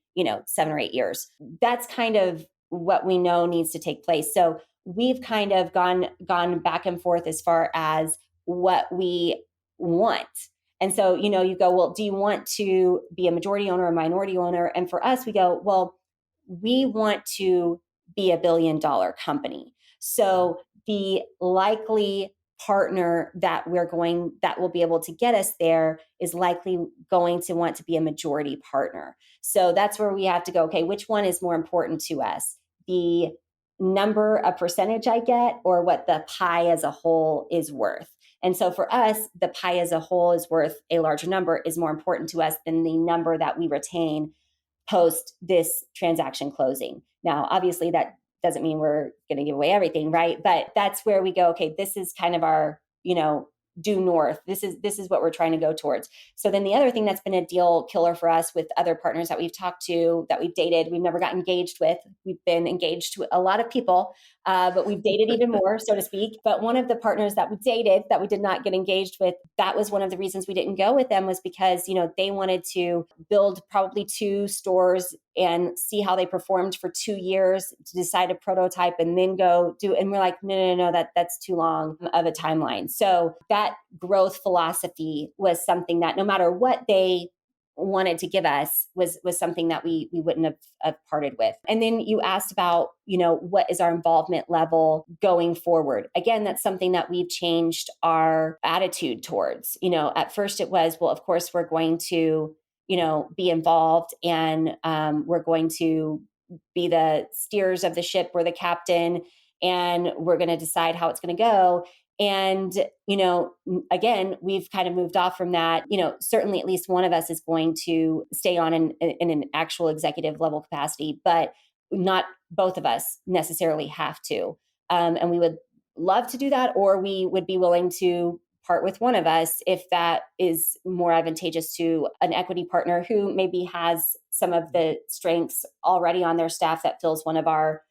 7 or 8 years. That's kind of what we know needs to take place. So we've kind of gone back and forth as far as what we want. And so, you go, well, do you want to be a majority owner or a minority owner? And for us, we go, well, we want to be $1 billion company. So the likely partner that will be able to get us there is likely going to want to be a majority partner. So that's where we have to go, okay, which one is more important to us? The number, a percentage I get, or what the pie as a whole is worth? And so for us, the pie as a whole is worth a larger number is more important to us than the number that we retain post this transaction closing. Now, obviously that doesn't mean we're going to give away everything, right? But that's where we go, okay, this is kind of our, due north. This is what we're trying to go towards. So then the other thing that's been a deal killer for us with other partners that we've talked to, that we've dated, we've never got engaged with. We've been engaged to a lot of people, but we've dated even more, so to speak. But one of the partners that we dated that we did not get engaged with, that was one of the reasons we didn't go with them, was because, they wanted to build probably 2 stores and see how they performed for 2 years to decide a prototype and then go do. And we're like, no, that's too long of a timeline. So that growth philosophy was something that no matter what they wanted to give us was something that we wouldn't have parted with. And then you asked about, what is our involvement level going forward? Again, that's something that we've changed our attitude towards. At first it was, well, of course we're going to, be involved, and we're going to be the steers of the ship. We're the captain, and we're going to decide how it's going to go. And, again, we've kind of moved off from that. Certainly at least one of us is going to stay on in an actual executive level capacity, but not both of us necessarily have to. And we would love to do that, or we would be willing to part with one of us if that is more advantageous to an equity partner who maybe has some of the strengths already on their staff that fills one of our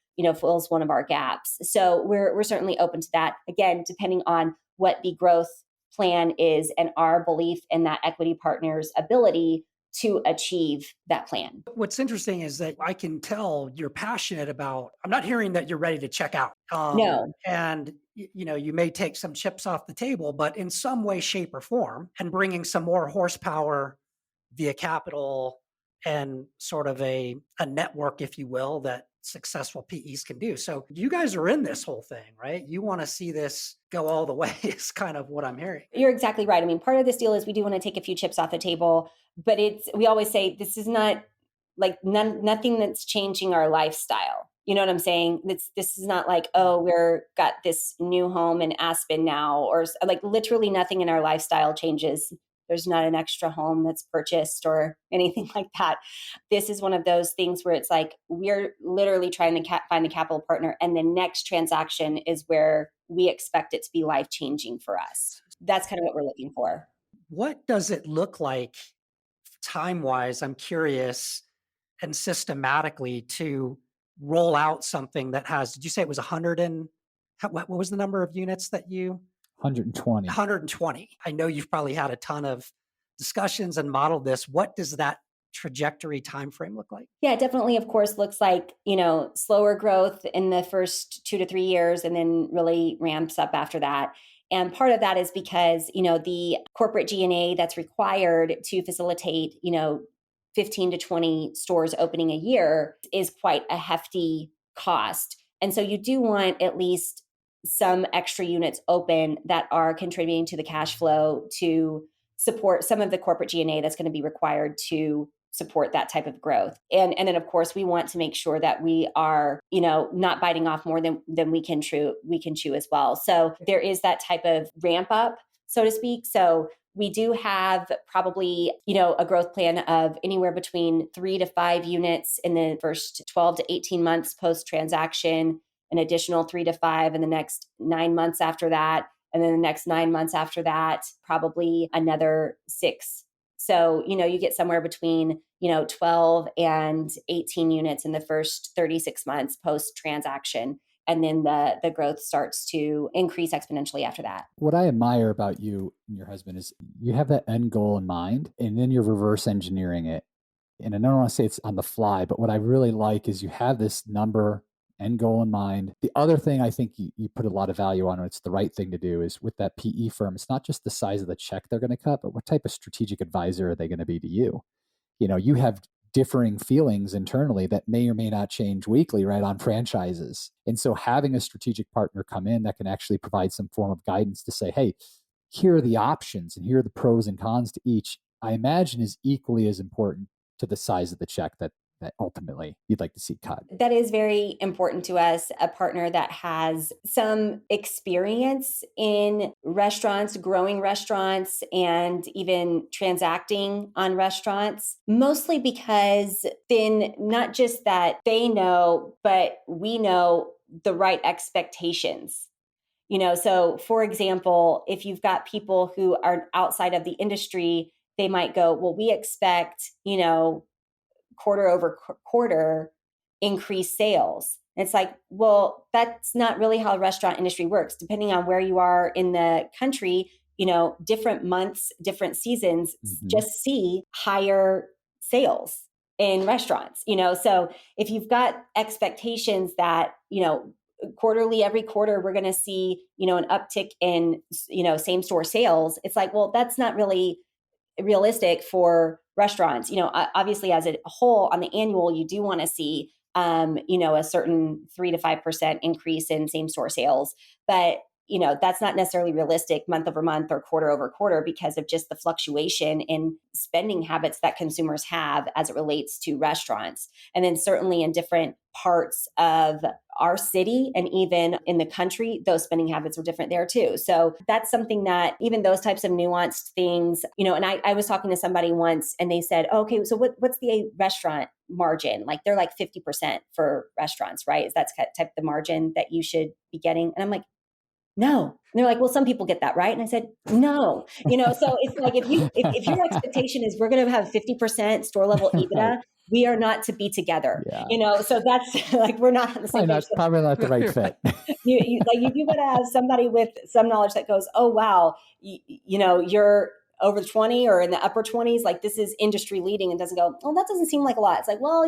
gaps. So we're certainly open to that. Again, depending on what the growth plan is and our belief in that equity partner's ability to achieve that plan. What's interesting is that I can tell you're passionate about, I'm not hearing that you're ready to check out. No. And, you may take some chips off the table, but in some way, shape, or form, and bringing some more horsepower via capital and sort of a network, if you will, that successful PEs can do. So you guys are in this whole thing, right? You want to see this go all the way is kind of what I'm hearing. You're exactly right. I mean, part of this deal is we do want to take a few chips off the table, but we always say this is not like nothing that's changing our lifestyle. You know what I'm saying? This is not like, oh, we're got this new home in Aspen now, or like literally nothing in our lifestyle changes. There's not an extra home that's purchased or anything like that. This is one of those things where it's like we're literally trying to find the capital partner, and the next transaction is where we expect it to be life changing for us. That's kind of what we're looking for. What does it look like time wise? I'm curious, and systematically to roll out something that has, did you say it was 100 and what was the number of units that you 120. 120? I know you've probably had a ton of discussions and modeled this. What does that trajectory time frame look like? Yeah, it definitely, of course, looks like, slower growth in the first 2 to 3 years and then really ramps up after that. And part of that is because, the corporate G&A that's required to facilitate, 15 to 20 stores opening a year is quite a hefty cost. And so you do want at least some extra units open that are contributing to the cash flow to support some of the corporate G&A that's going to be required to support that type of growth. And then of course we want to make sure that we are, not biting off more than we can chew as well. So there is that type of ramp up, so to speak. So we do have probably, a growth plan of anywhere between 3 to 5 units in the first 12 to 18 months post transaction, an additional 3 to 5 in the next 9 months after that. And then the next 9 months after that, probably another 6. So, you get somewhere between, 12 and 18 units in the first 36 months post transaction. And then the growth starts to increase exponentially after that. What I admire about you and your husband is you have that end goal in mind, and then you're reverse engineering it. And I don't want to say it's on the fly, but what I really like is you have this number end goal in mind. The other thing I think you put a lot of value on, and it's the right thing to do, is with that PE firm, it's not just the size of the check they're going to cut, but what type of strategic advisor are they going to be to you? You have differing feelings internally that may or may not change weekly, right, on franchises. And so having a strategic partner come in that can actually provide some form of guidance to say, hey, here are the options and here are the pros and cons to each, I imagine is equally as important to the size of the check that ultimately you'd like to see cut. That is very important to us, a partner that has some experience in restaurants, growing restaurants, and even transacting on restaurants, mostly because then not just that they know, but we know the right expectations. So for example, if you've got people who are outside of the industry, they might go, well, we expect, quarter over quarter increase sales. And it's like, well, that's not really how the restaurant industry works. Depending on where you are in the country, different months, different seasons, just see higher sales in restaurants. So if you've got expectations that, quarterly, every quarter, we're going to see, an uptick in, same store sales. It's like, well, that's not really realistic for restaurants. Obviously as a whole on the annual, you do want to see, a certain 3 to 5% increase in same store sales, but that's not necessarily realistic month over month or quarter over quarter because of just the fluctuation in spending habits that consumers have as it relates to restaurants. And then certainly in different parts of our city and even in the country, those spending habits are different there too. So that's something that even those types of nuanced things, and I was talking to somebody once and they said, oh, okay, so what's the restaurant margin? Like they're like 50% for restaurants, right? Is that type of the margin that you should be getting? And I'm like, no. And they're like, well, some people get that, right? And I said, no. So it's like if your expectation is we're going to have 50% store level EBITDA, we are not to be together. Yeah. So that's like we're not on the same page. Probably not the right fit. you got to have somebody with some knowledge that goes, oh wow, you're over 20 or in the upper 20s, like this is industry leading, and doesn't go, oh, that doesn't seem like a lot. It's like, well,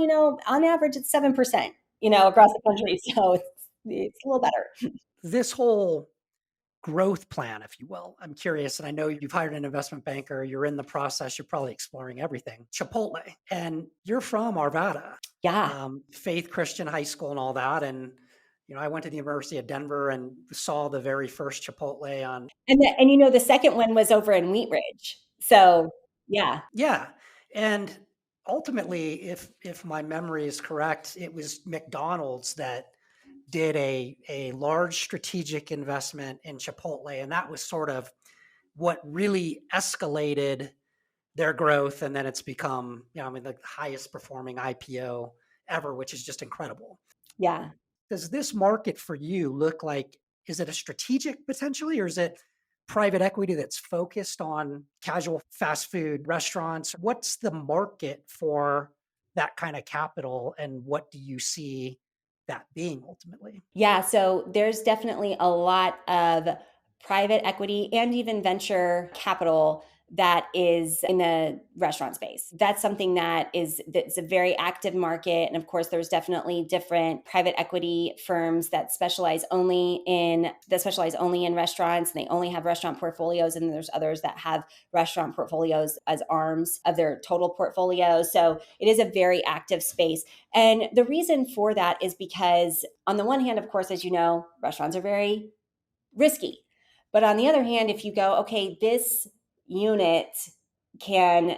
on average it's 7%, across the country. So it's a little better. This whole growth plan, if you will, I'm curious, and I know you've hired an investment banker, you're in the process, you're probably exploring everything. Chipotle, and you're from Arvada. Yeah. Faith Christian high school and all that. And, I went to the University of Denver and saw the very first Chipotle on. And the second one was over in Wheat Ridge. So yeah. Yeah. And ultimately, if my memory is correct, it was McDonald's that did a large strategic investment in Chipotle, and that was sort of what really escalated their growth, and then it's become, I mean, the highest performing IPO ever, which is just incredible. Yeah. Does this market for you look like, is it a strategic potentially, or is it private equity that's focused on casual fast food restaurants? What's the market for that kind of capital, and what do you see that being ultimately? Yeah, so there's definitely a lot of private equity and even venture capital that is in the restaurant space. That's something that's a very active market. And of course, there's definitely different private equity firms that specialize only in restaurants, and they only have restaurant portfolios. And there's others that have restaurant portfolios as arms of their total portfolio. So it is a very active space. And the reason for that is because, on the one hand, of course, as you know, restaurants are very risky. But on the other hand, if you go, okay, this unit can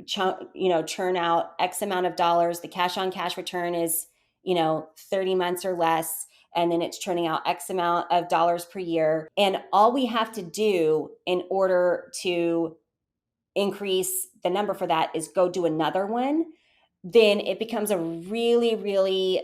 churn out X amount of dollars, the cash on cash return is 30 months or less, and then it's churning out X amount of dollars per year. And all we have to do in order to increase the number for that is go do another one, then it becomes a really, really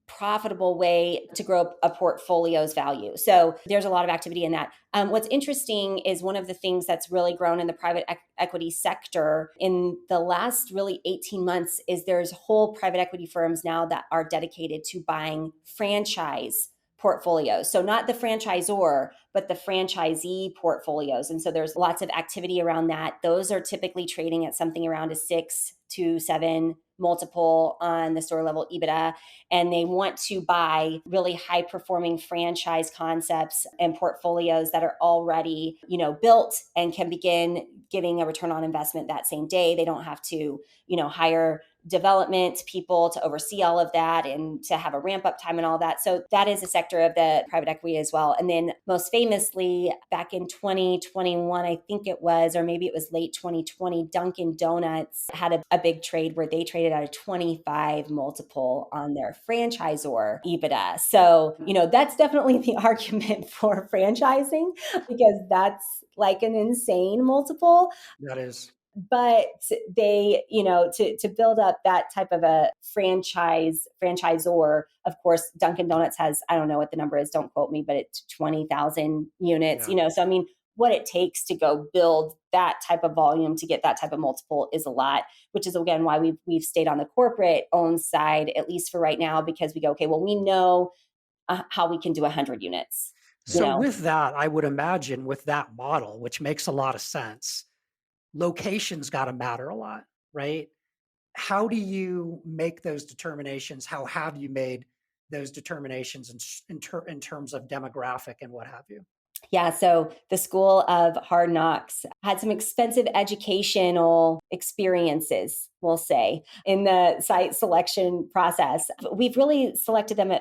profitable way to grow a portfolio's value. So there's a lot of activity in that. What's interesting is one of the things that's really grown in the private equity sector in the last really 18 months is there's whole private equity firms now that are dedicated to buying franchise portfolios. So not the franchisor, but the franchisee portfolios. And so there's lots of activity around that. Those are typically trading at something around a 6 to 7 multiple on the store level EBITDA. And they want to buy really high performing franchise concepts and portfolios that are already, built and can begin giving a return on investment that same day. They don't have to, hire development people to oversee all of that and to have a ramp up time and all that. So that is a sector of the private equity as well. And then most famously, back in 2021, I think it was, or maybe it was late 2020, Dunkin' Donuts had a big trade where they traded at a 25 multiple on their franchisor EBITDA. So, that's definitely the argument for franchising, because that's like an insane multiple. That is. But they, to build up that type of a franchisor, of course, Dunkin' Donuts has, I don't know what the number is, don't quote me, but it's 20,000 units, Yeah. So I mean, what it takes to go build that type of volume to get that type of multiple is a lot, which is again why we've stayed on the corporate owned side, at least for right now, because we go, okay, well, we know how we can do 100 units. So with that, I would imagine with that model, which makes a lot of sense, location's got to matter a lot, right? How do you make those determinations? How have you made those determinations in terms of demographic and what have you? Yeah, so the School of Hard Knocks had some expensive educational experiences, we'll say, in the site selection process. We've really selected them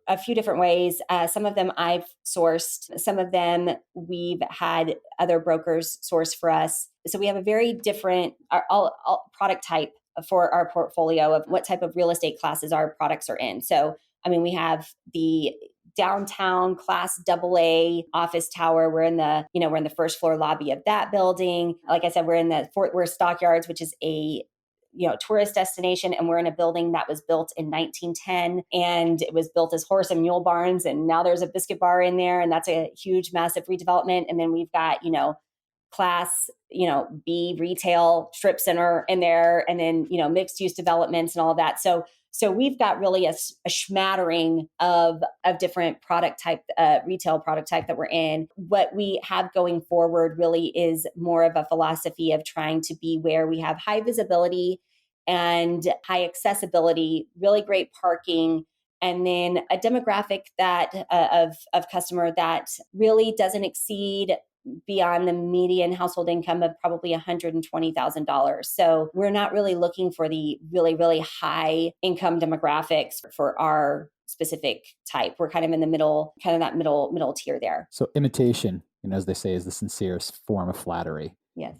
a few different ways. Some of them I've sourced, some of them we've had other brokers source for us. So we have a very different all product type for our portfolio of what type of real estate classes our products are in. So, I mean, we have the downtown class AA office tower. We're in the first floor lobby of that building. Like I said, we're in the Fort Worth Stockyards, which is a tourist destination, and we're in a building that was built in 1910, and it was built as horse and mule barns, and now there's a biscuit bar in there, and that's a huge, massive redevelopment. And then we've got class B retail strip center in there, and then mixed use developments and all of that. So we've got really a smattering of different product type, retail product type that we're in. What we have going forward really is more of a philosophy of trying to be where we have high visibility and high accessibility, really great parking, and then a demographic that of customer that really doesn't exceed beyond the median household income of probably $120,000. So we're not really looking for the really, really high income demographics for our specific type. We're kind of in the middle, kind of that middle tier there. So imitation, as they say, is the sincerest form of flattery. Yes.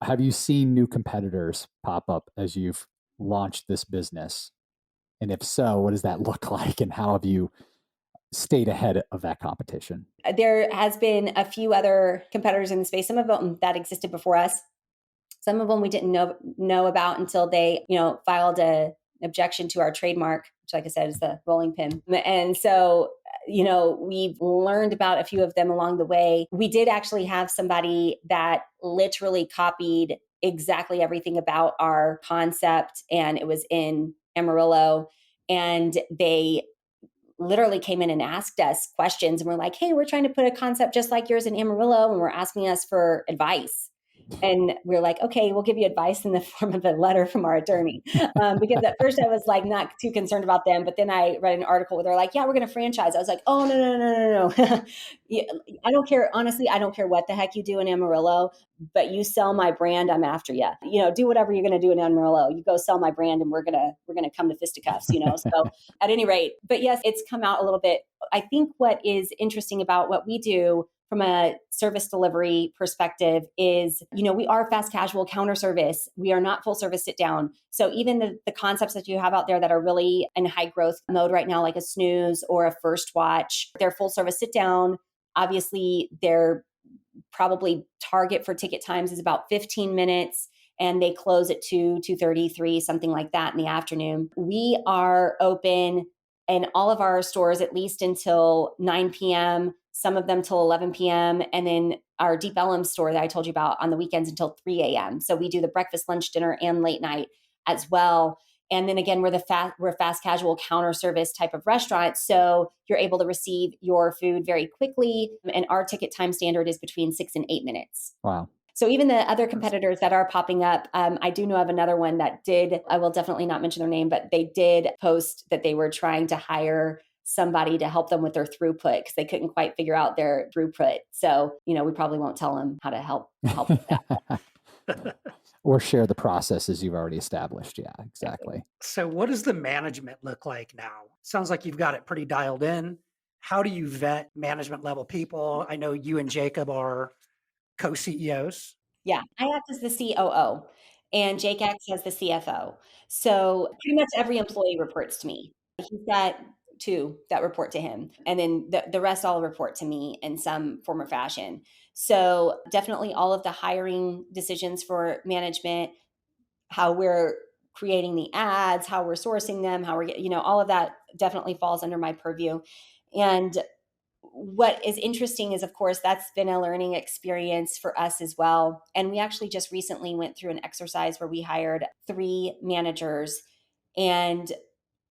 Have you seen new competitors pop up as you've launched this business? And if so, what does that look like? And how have you stayed ahead of that competition? There has been a few other competitors in the space, some of them that existed before us. Some of them we didn't know about until they, filed an objection to our trademark, which, like I said, is the rolling pin. And so, we've learned about a few of them along the way. We did actually have somebody that literally copied exactly everything about our concept, and it was in Amarillo. And they literally came in and asked us questions, and we're like, hey, we're trying to put a concept just like yours in Amarillo, and we're asking us for advice. And we're like, okay, we'll give you advice in the form of a letter from our attorney. Because at first I was like not too concerned about them. But then I read an article where they're like, yeah, we're going to franchise. I was like, oh, no. Yeah, I don't care. Honestly, I don't care what the heck you do in Amarillo, but you sell my brand, I'm after you. Do whatever you're going to do in Amarillo. You go sell my brand and we're going to come to fisticuffs, So at any rate, but yes, it's come out a little bit. I think what is interesting about what we do from a service delivery perspective is, we are fast casual counter service. We are not full service sit down. So even the concepts that you have out there that are really in high growth mode right now, like a snooze or a first watch, they're full service sit down. Obviously, their probably target for ticket times is about 15 minutes. And they close at 2:33, something like that in the afternoon. We are open in all of our stores at least until 9 p.m., some of them till 11 p.m. And then our Deep Ellum store that I told you about on the weekends until 3 a.m. So we do the breakfast, lunch, dinner, and late night as well. And then again, we're fast casual counter service type of restaurant. So you're able to receive your food very quickly. And our ticket time standard is between 6 and 8 minutes. Wow. So even the other competitors that are popping up, I do know of another one that I will definitely not mention their name, but they did post that they were trying to hire somebody to help them with their throughput because they couldn't quite figure out their throughput. So, we probably won't tell them how to help with that. Or share the processes you've already established. Yeah, exactly. So what does the management look like now? Sounds like you've got it pretty dialed in. How do you vet management level people? I know you and Jacob are co-CEOs. Yeah, I act as the COO and Jake acts as the CFO. So pretty much every employee reports to me. He's got two that report to him, and then the rest all report to me in some form or fashion. So definitely all of the hiring decisions for management, how we're creating the ads, how we're sourcing them, how we're getting, all of that definitely falls under my purview. And what is interesting is, of course, that's been a learning experience for us as well. And we actually just recently went through an exercise where we hired 3 managers. And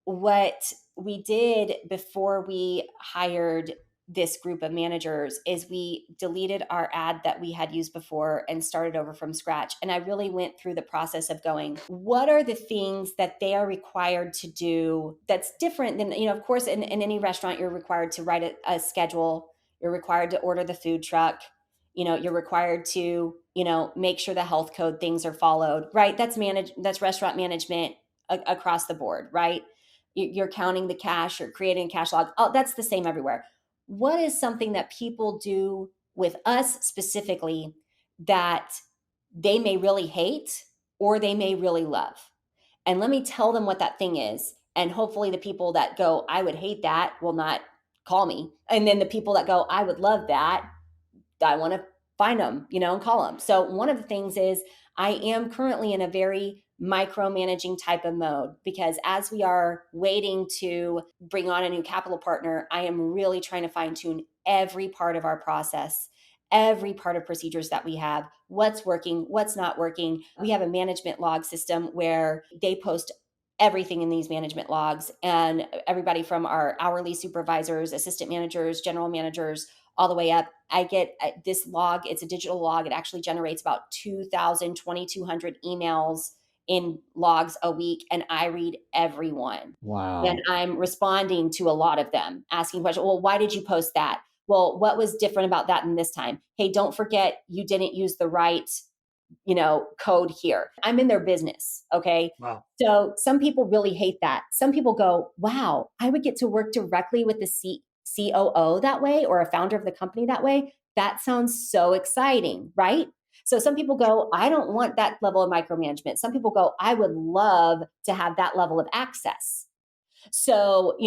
what we did before we hired this group of managers is we deleted our ad that we had used before and started over from scratch. And I really went through the process of going, what are the things that they are required to do that's different than, of course, in any restaurant, you're required to write a schedule. You're required to order the food truck. You're required to, make sure the health code things are followed, right? That's restaurant management across the board, right? You're counting the cash or creating a cash log. Oh, that's the same everywhere. What is something that people do with us specifically that they may really hate or they may really love? And let me tell them what that thing is. And hopefully the people that go, I would hate that, will not call me. And then the people that go, I would love that, I want to find them, and call them. So one of the things is I am currently in a very micromanaging type of mode because as we are waiting to bring on a new capital partner, I am really trying to fine tune every part of our process, every part of procedures that we have, what's working, what's not working. We have a management log system where they post everything in these management logs, and everybody from our hourly supervisors, assistant managers, general managers, all the way up. I get this log. It's a digital log. It actually generates about 2,200 emails in logs a week. And I read every one. Wow. And I'm responding to a lot of them, asking questions. Well, why did you post that? Well, what was different about that in this time? Hey, don't forget you didn't use the right, code here. I'm in their business. Okay. Wow. So some people really hate that. Some people go, wow, I would get to work directly with the COO that way, or a founder of the company that way. That sounds so exciting, right? So some people go, I don't want that level of micromanagement. Some people go, I would love to have that level of access. So,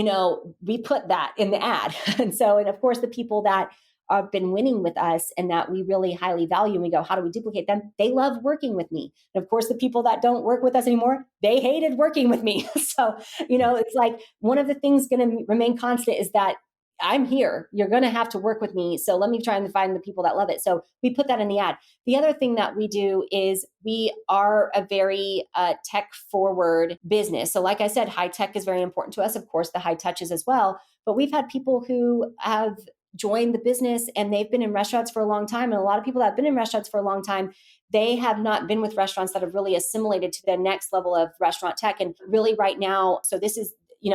we put that in the ad. And of course, the people that have been winning with us and that we really highly value, and we go, how do we duplicate them? They love working with me. And of course, the people that don't work with us anymore, they hated working with me. So, it's like one of the things going to remain constant is that I'm here. You're going to have to work with me. So let me try and find the people that love it. So we put that in the ad. The other thing that we do is we are a very tech forward business. So like I said, high tech is very important to us. Of course, the high touches as well. But we've had people who have joined the business and they've been in restaurants for a long time. And a lot of people that have been in restaurants for a long time, they have not been with restaurants that have really assimilated to the next level of restaurant tech. And really right now, so this is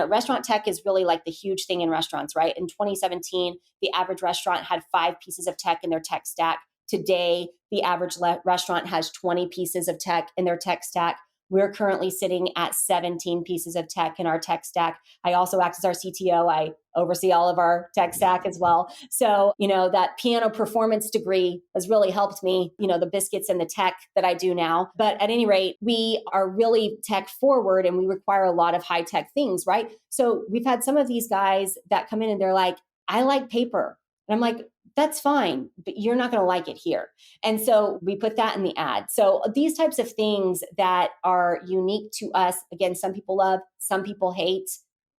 restaurant tech is really like the huge thing in restaurants, right? In 2017, the average restaurant had 5 pieces of tech in their tech stack. Today, the average restaurant has 20 pieces of tech in their tech stack. We're currently sitting at 17 pieces of tech in our tech stack. I also act as our CTO. I oversee all of our tech stack as well. So, that piano performance degree has really helped me, the biscuits and the tech that I do now. But at any rate, we are really tech forward and we require a lot of high tech things, right? So we've had some of these guys that come in and they're like, I like paper. And I'm like, that's fine, but you're not going to like it here. And so we put that in the ad. So these types of things that are unique to us, again, some people love, some people hate.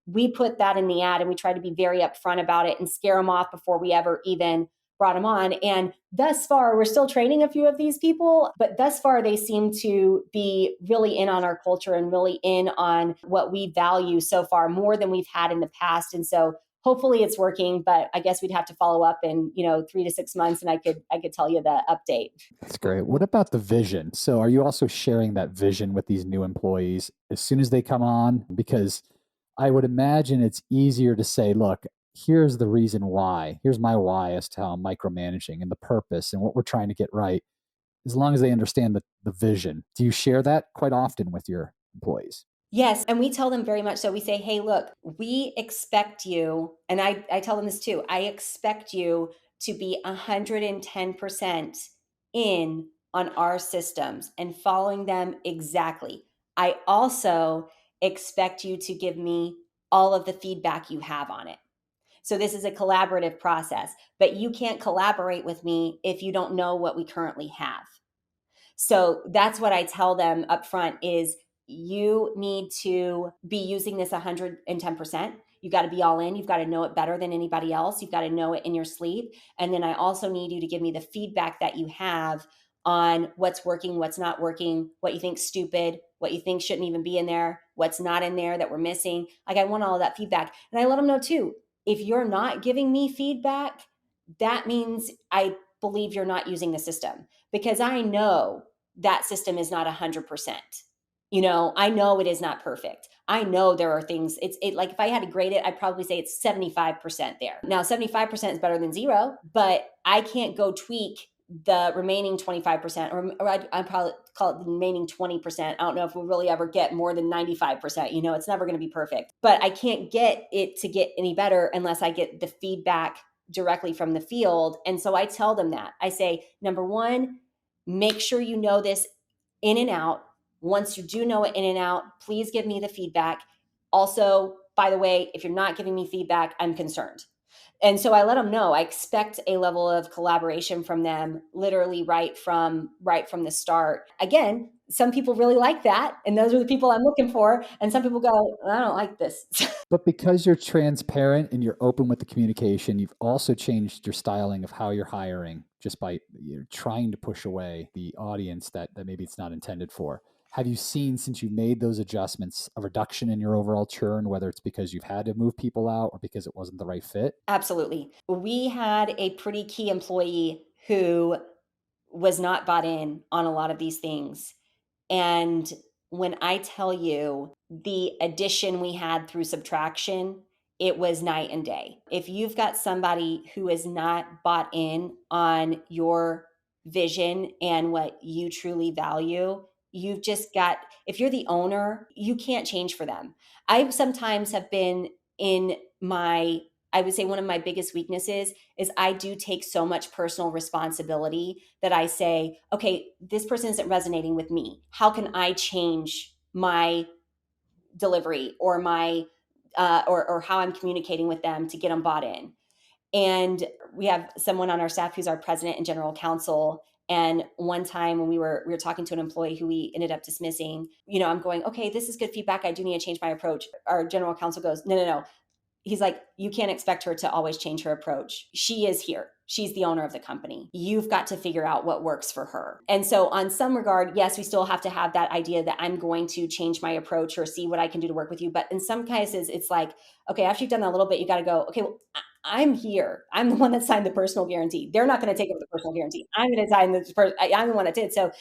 We put that in the ad and we try to be very upfront about it and scare them off before we ever even brought them on. And thus far, we're still training a few of these people, but thus far they seem to be really in on our culture and really in on what we value so far more than we've had in the past. And so hopefully it's working, but I guess we'd have to follow up in, 3 to 6 months and I could tell you the update. That's great. What about the vision? So are you also sharing that vision with these new employees as soon as they come on? Because I would imagine it's easier to say, look, here's the reason why. Here's my why as to how I'm micromanaging and the purpose and what we're trying to get right, as long as they understand the vision. Do you share that quite often with your employees? Yes. And we tell them very much so. We say, hey, look, we expect you, and I tell them this too, I expect you to be 110% in on our systems and following them exactly. I also expect you to give me all of the feedback you have on it. So this is a collaborative process, but you can't collaborate with me if you don't know what we currently have. So that's what I tell them up front is you need to be using this 110%. You got to be all in. You've got to know it better than anybody else. You've got to know it in your sleep. And then I also need you to give me the feedback that you have on what's working, what's not working, what you think's stupid, what you think shouldn't even be in there, what's not in there that we're missing. Like I want all of that feedback. And I let them know too, if you're not giving me feedback, that means I believe you're not using the system because I know that system is not 100%. I know it is not perfect. I know there are things like if I had to grade it, I'd probably say it's 75% there. Now, 75% is better than 0, but I can't go tweak the remaining 25%, or I'd probably call it the remaining 20%. I don't know if we'll really ever get more than 95%. It's never going to be perfect, but I can't get it to get any better unless I get the feedback directly from the field. And so I tell them that. I say, number one, make sure you know this in and out. Once you do know it in and out, please give me the feedback. Also, by the way, if you're not giving me feedback, I'm concerned. And so I let them know I expect a level of collaboration from them literally right from the start. Again, some people really like that. And those are the people I'm looking for. And some people go, I don't like this. But because you're transparent and you're open with the communication, you've also changed your styling of how you're hiring just by trying to push away the audience that maybe it's not intended for. Have you seen, since you made those adjustments, a reduction in your overall churn, whether it's because you've had to move people out or because it wasn't the right fit? Absolutely. We had a pretty key employee who was not bought in on a lot of these things. And when I tell you the addition we had through subtraction, it was night and day. If you've got somebody who is not bought in on your vision and what you truly value, you've just got, if you're the owner, you can't change for them. I sometimes have been in my I would say one of my biggest weaknesses is I do take so much personal responsibility that I say, okay, this person isn't resonating with me. How can I change my delivery or my or how I'm communicating with them to get them bought in? And we have someone on our staff who's our president and general counsel. And one time when we were talking to an employee who we ended up dismissing, I'm going, okay, this is good feedback. I do need to change my approach. Our general counsel goes, no, no, no. He's like, you can't expect her to always change her approach. She is here. She's the owner of the company. You've got to figure out what works for her. And so on some regard, yes, we still have to have that idea that I'm going to change my approach or see what I can do to work with you. But in some cases, it's like, okay, after you've done that a little bit, you got to go, okay, well, I'm here. I'm the one that signed the personal guarantee. They're not going to take over the personal guarantee. I'm going to sign the I'm the one that did. So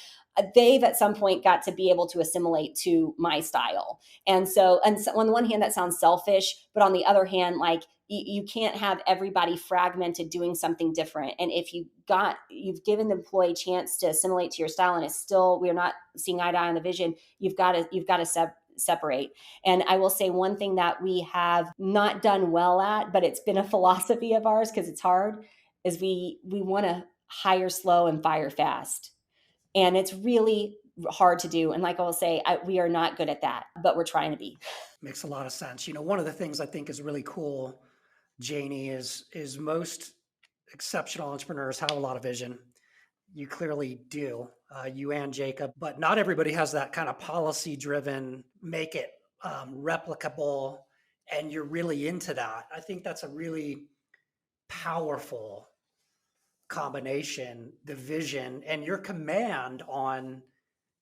they've at some point got to be able to assimilate to my style. And so on the one hand, that sounds selfish, but on the other hand, like you can't have everybody fragmented doing something different. And if you've given the employee a chance to assimilate to your style, and it's still we're not seeing eye to eye on the vision, you've got to separate. And I will say one thing that we have not done well at, but it's been a philosophy of ours because it's hard, is we want to hire slow and fire fast. And it's really hard to do. And like I will say, we are not good at that, but we're trying to be. Makes a lot of sense. One of the things I think is really cool, Janie, is most exceptional entrepreneurs have a lot of vision. You clearly do, you and Jacob, but not everybody has that kind of policy driven, make it replicable. And you're really into that. I think that's a really powerful combination, the vision and your command on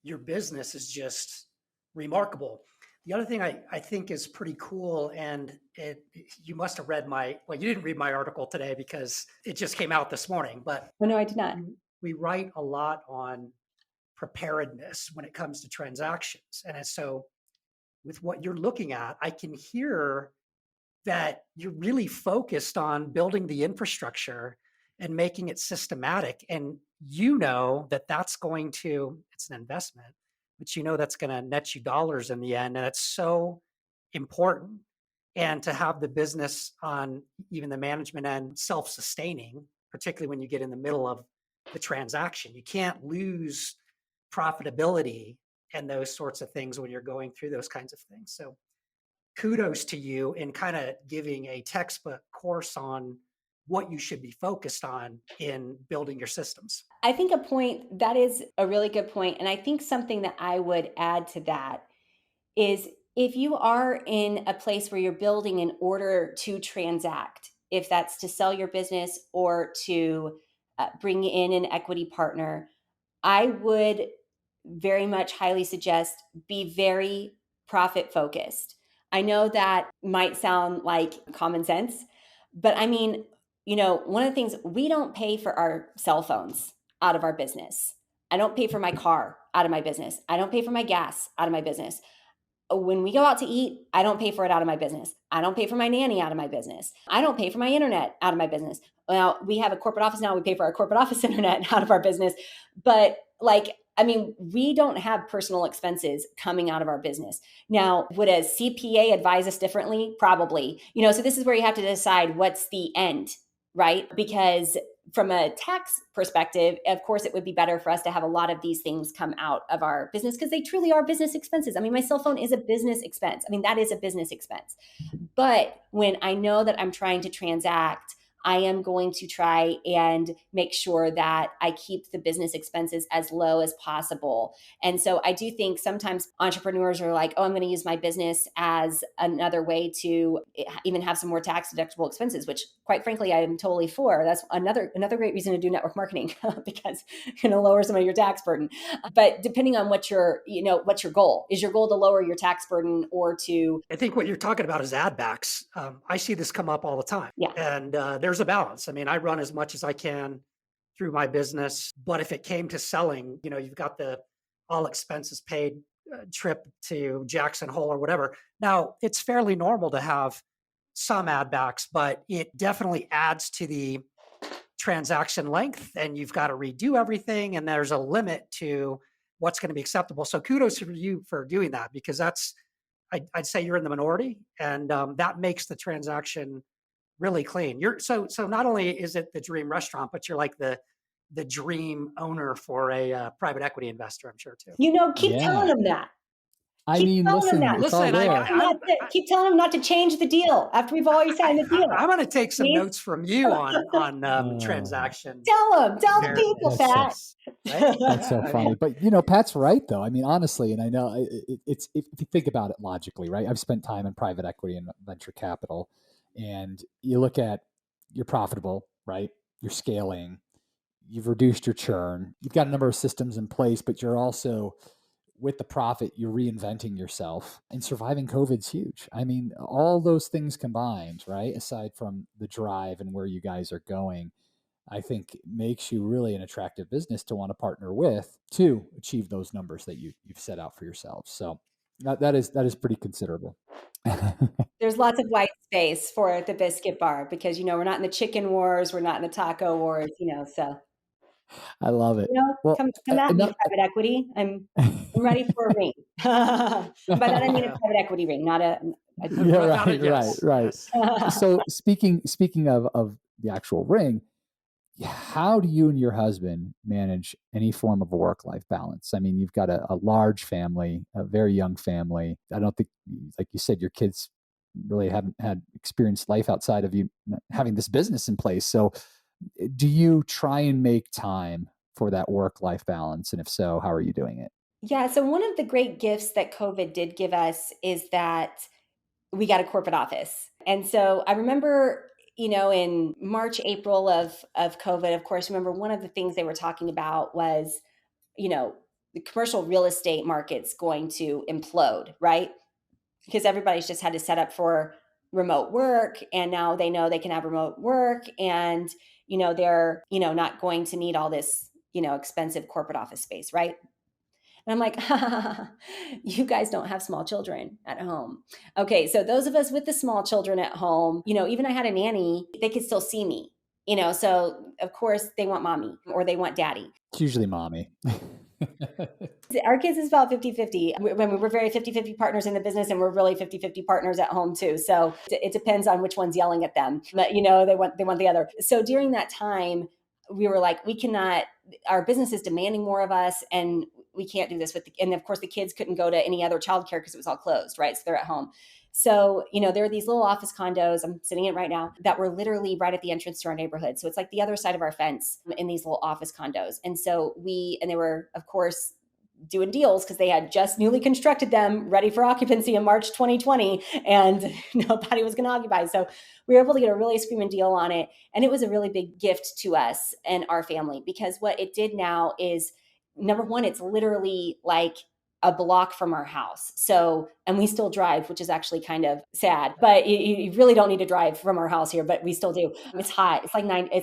your business is just remarkable. The other thing I think is pretty cool, and you must have read you didn't read my article today because it just came out this morning, but Oh, no, I did not. we write a lot on preparedness when it comes to transactions. And so with what you're looking at, I can hear that you're really focused on building the infrastructure and making it systematic. And that's it's an investment, but that's going to net you dollars in the end. And it's so important. And to have the business on even the management end self-sustaining, particularly when you get in the middle of the transaction, you can't lose profitability and those sorts of things when you're going through those kinds of things. So kudos to you in kind of giving a textbook course on what you should be focused on in building your systems. I think that is a really good point. And I think something that I would add to that is if you are in a place where you're building in order to transact, if that's to sell your business or to bring in an equity partner, I would very much highly suggest be very profit focused. I know that might sound like common sense, but I mean, one of the things, we don't pay for our cell phones out of our business. I don't pay for my car out of my business. I don't pay for my gas out of my business. When we go out to eat, I don't pay for it out of my business. I don't pay for my nanny out of my business. I don't pay for my internet out of my business. Well, we have a corporate office now. We pay for our corporate office internet out of our business. But we don't have personal expenses coming out of our business. Now, would a CPA advise us differently? Probably. So this is where you have to decide what's the end, right? Because from a tax perspective, of course, it would be better for us to have a lot of these things come out of our business because they truly are business expenses. I mean, my cell phone is a business expense. I mean, that is a business expense. But when I know that I'm trying to transact, I am going to try and make sure that I keep the business expenses as low as possible. And so I do think sometimes entrepreneurs are like, oh, I'm going to use my business as another way to even have some more tax deductible expenses, which quite frankly, I am totally for. That's another great reason to do network marketing because lower some of your tax burden. But depending on what's your goal? Is your goal to lower your tax burden or to? I think what you're talking about is ad backs. I see this come up all the time. Yeah. And there's a balance. I mean, I run as much as I can through my business, but if it came to selling, you've got the all expenses paid trip to Jackson Hole or whatever. Now, it's fairly normal to have some ad backs, but it definitely adds to the transaction length and you've got to redo everything. And there's a limit to what's going to be acceptable. So kudos to you for doing that because I'd say you're in the minority and that makes the transaction really clean. So not only is it the dream restaurant, but you're like the dream owner for a private equity investor, I'm sure too. Keep telling Yeah. them that. I Keep mean, telling them listen, that. it's all Listen, there. Keep telling them not to change the deal after we've already signed the deal. I'm going to take some Please. notes from you on Oh, transaction Tell the people, that's so Pat. fairness, right? that's so I funny. mean, But Pat's right though. I mean, honestly, and I know it's if you think about it logically, right? I've spent time in private equity and venture capital, and you look at you're profitable, right? You're scaling, you've reduced your churn, you've got a number of systems in place, but you're also with the profit, you're reinventing yourself, and surviving COVID's huge. I mean, all those things combined, right? Aside from the drive and where you guys are going, I think makes you really an attractive business to want to partner with to achieve those numbers that you've set out for yourselves. So that is pretty considerable. There's lots of white space for the Biscuit Bar because we're not in the chicken wars, we're not in the taco wars, so I love it. Well, come at me, enough. private equity. I'm ready for a ring. And by that I mean a yeah, private equity ring, not a Yeah, not a right. yes. So speaking of the actual ring, how do you and your husband manage any form of a work-life balance? I mean, you've got a large family, a very young family. I don't think, like you said, your kids really haven't had experienced life outside of you having this business in place. So, do you try and make time for that work-life balance? And if so, how are you doing it? Yeah, so one of the great gifts that COVID did give us is that we got a corporate office. And so I remember, in March, April of COVID, of course, remember one of the things they were talking about was, you know, the commercial real estate market's going to implode, right? Because everybody's just had to set up for remote work, and now they know they can have remote work, and they're not going to need all this expensive corporate office space, right? And I'm like, you guys don't have small children at home. Okay, so those of us with the small children at home, even I had a nanny, they could still see me, so of course they want mommy or they want daddy. It's usually mommy. Our kids is about 50-50. When we were very 50-50 partners in the business, and we're really 50-50 partners at home too. So it depends on which one's yelling at them. But they want the other. So during that time, we were like, we cannot, our business is demanding more of us, and we can't do this and of course the kids couldn't go to any other childcare because it was all closed, right? So they're at home. So, there are these little office condos, I'm sitting in it right now, that were literally right at the entrance to our neighborhood. So it's like the other side of our fence in these little office condos. And so and they were, of course, doing deals because they had just newly constructed them ready for occupancy in March 2020, and nobody was going to occupy. So we were able to get a really screaming deal on it. And it was a really big gift to us and our family, because what it did now is, number one, it's literally like a block from our house. So, and we still drive, which is actually kind of sad, but you really don't need to drive from our house here, but we still do. It's hot. It's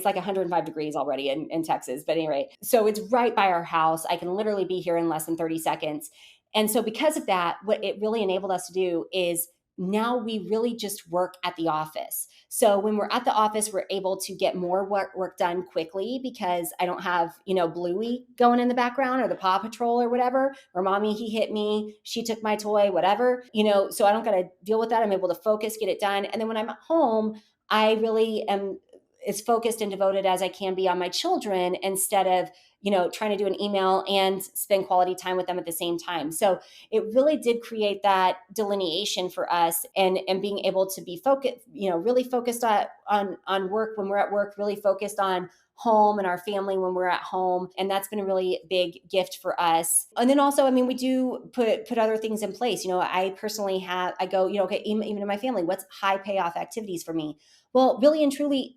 like 105 degrees already in Texas. But anyway, so it's right by our house. I can literally be here in less than 30 seconds. And so because of that, what it really enabled us to do is now we really just work at the office. So when we're at the office, we're able to get more work done quickly because I don't have, Bluey going in the background, or the Paw Patrol or whatever, or mommy, he hit me, she took my toy, whatever, so I don't got to deal with that. I'm able to focus, get it done. And then when I'm at home, I really am as focused and devoted as I can be on my children, instead of, trying to do an email and spend quality time with them at the same time. So it really did create that delineation for us, and being able to be focused, really focused on work when we're at work, really focused on home and our family when we're at home. And that's been a really big gift for us. And then also, I mean, we do put other things in place. I personally I go, okay, even in my family, what's high payoff activities for me? Well, really and truly,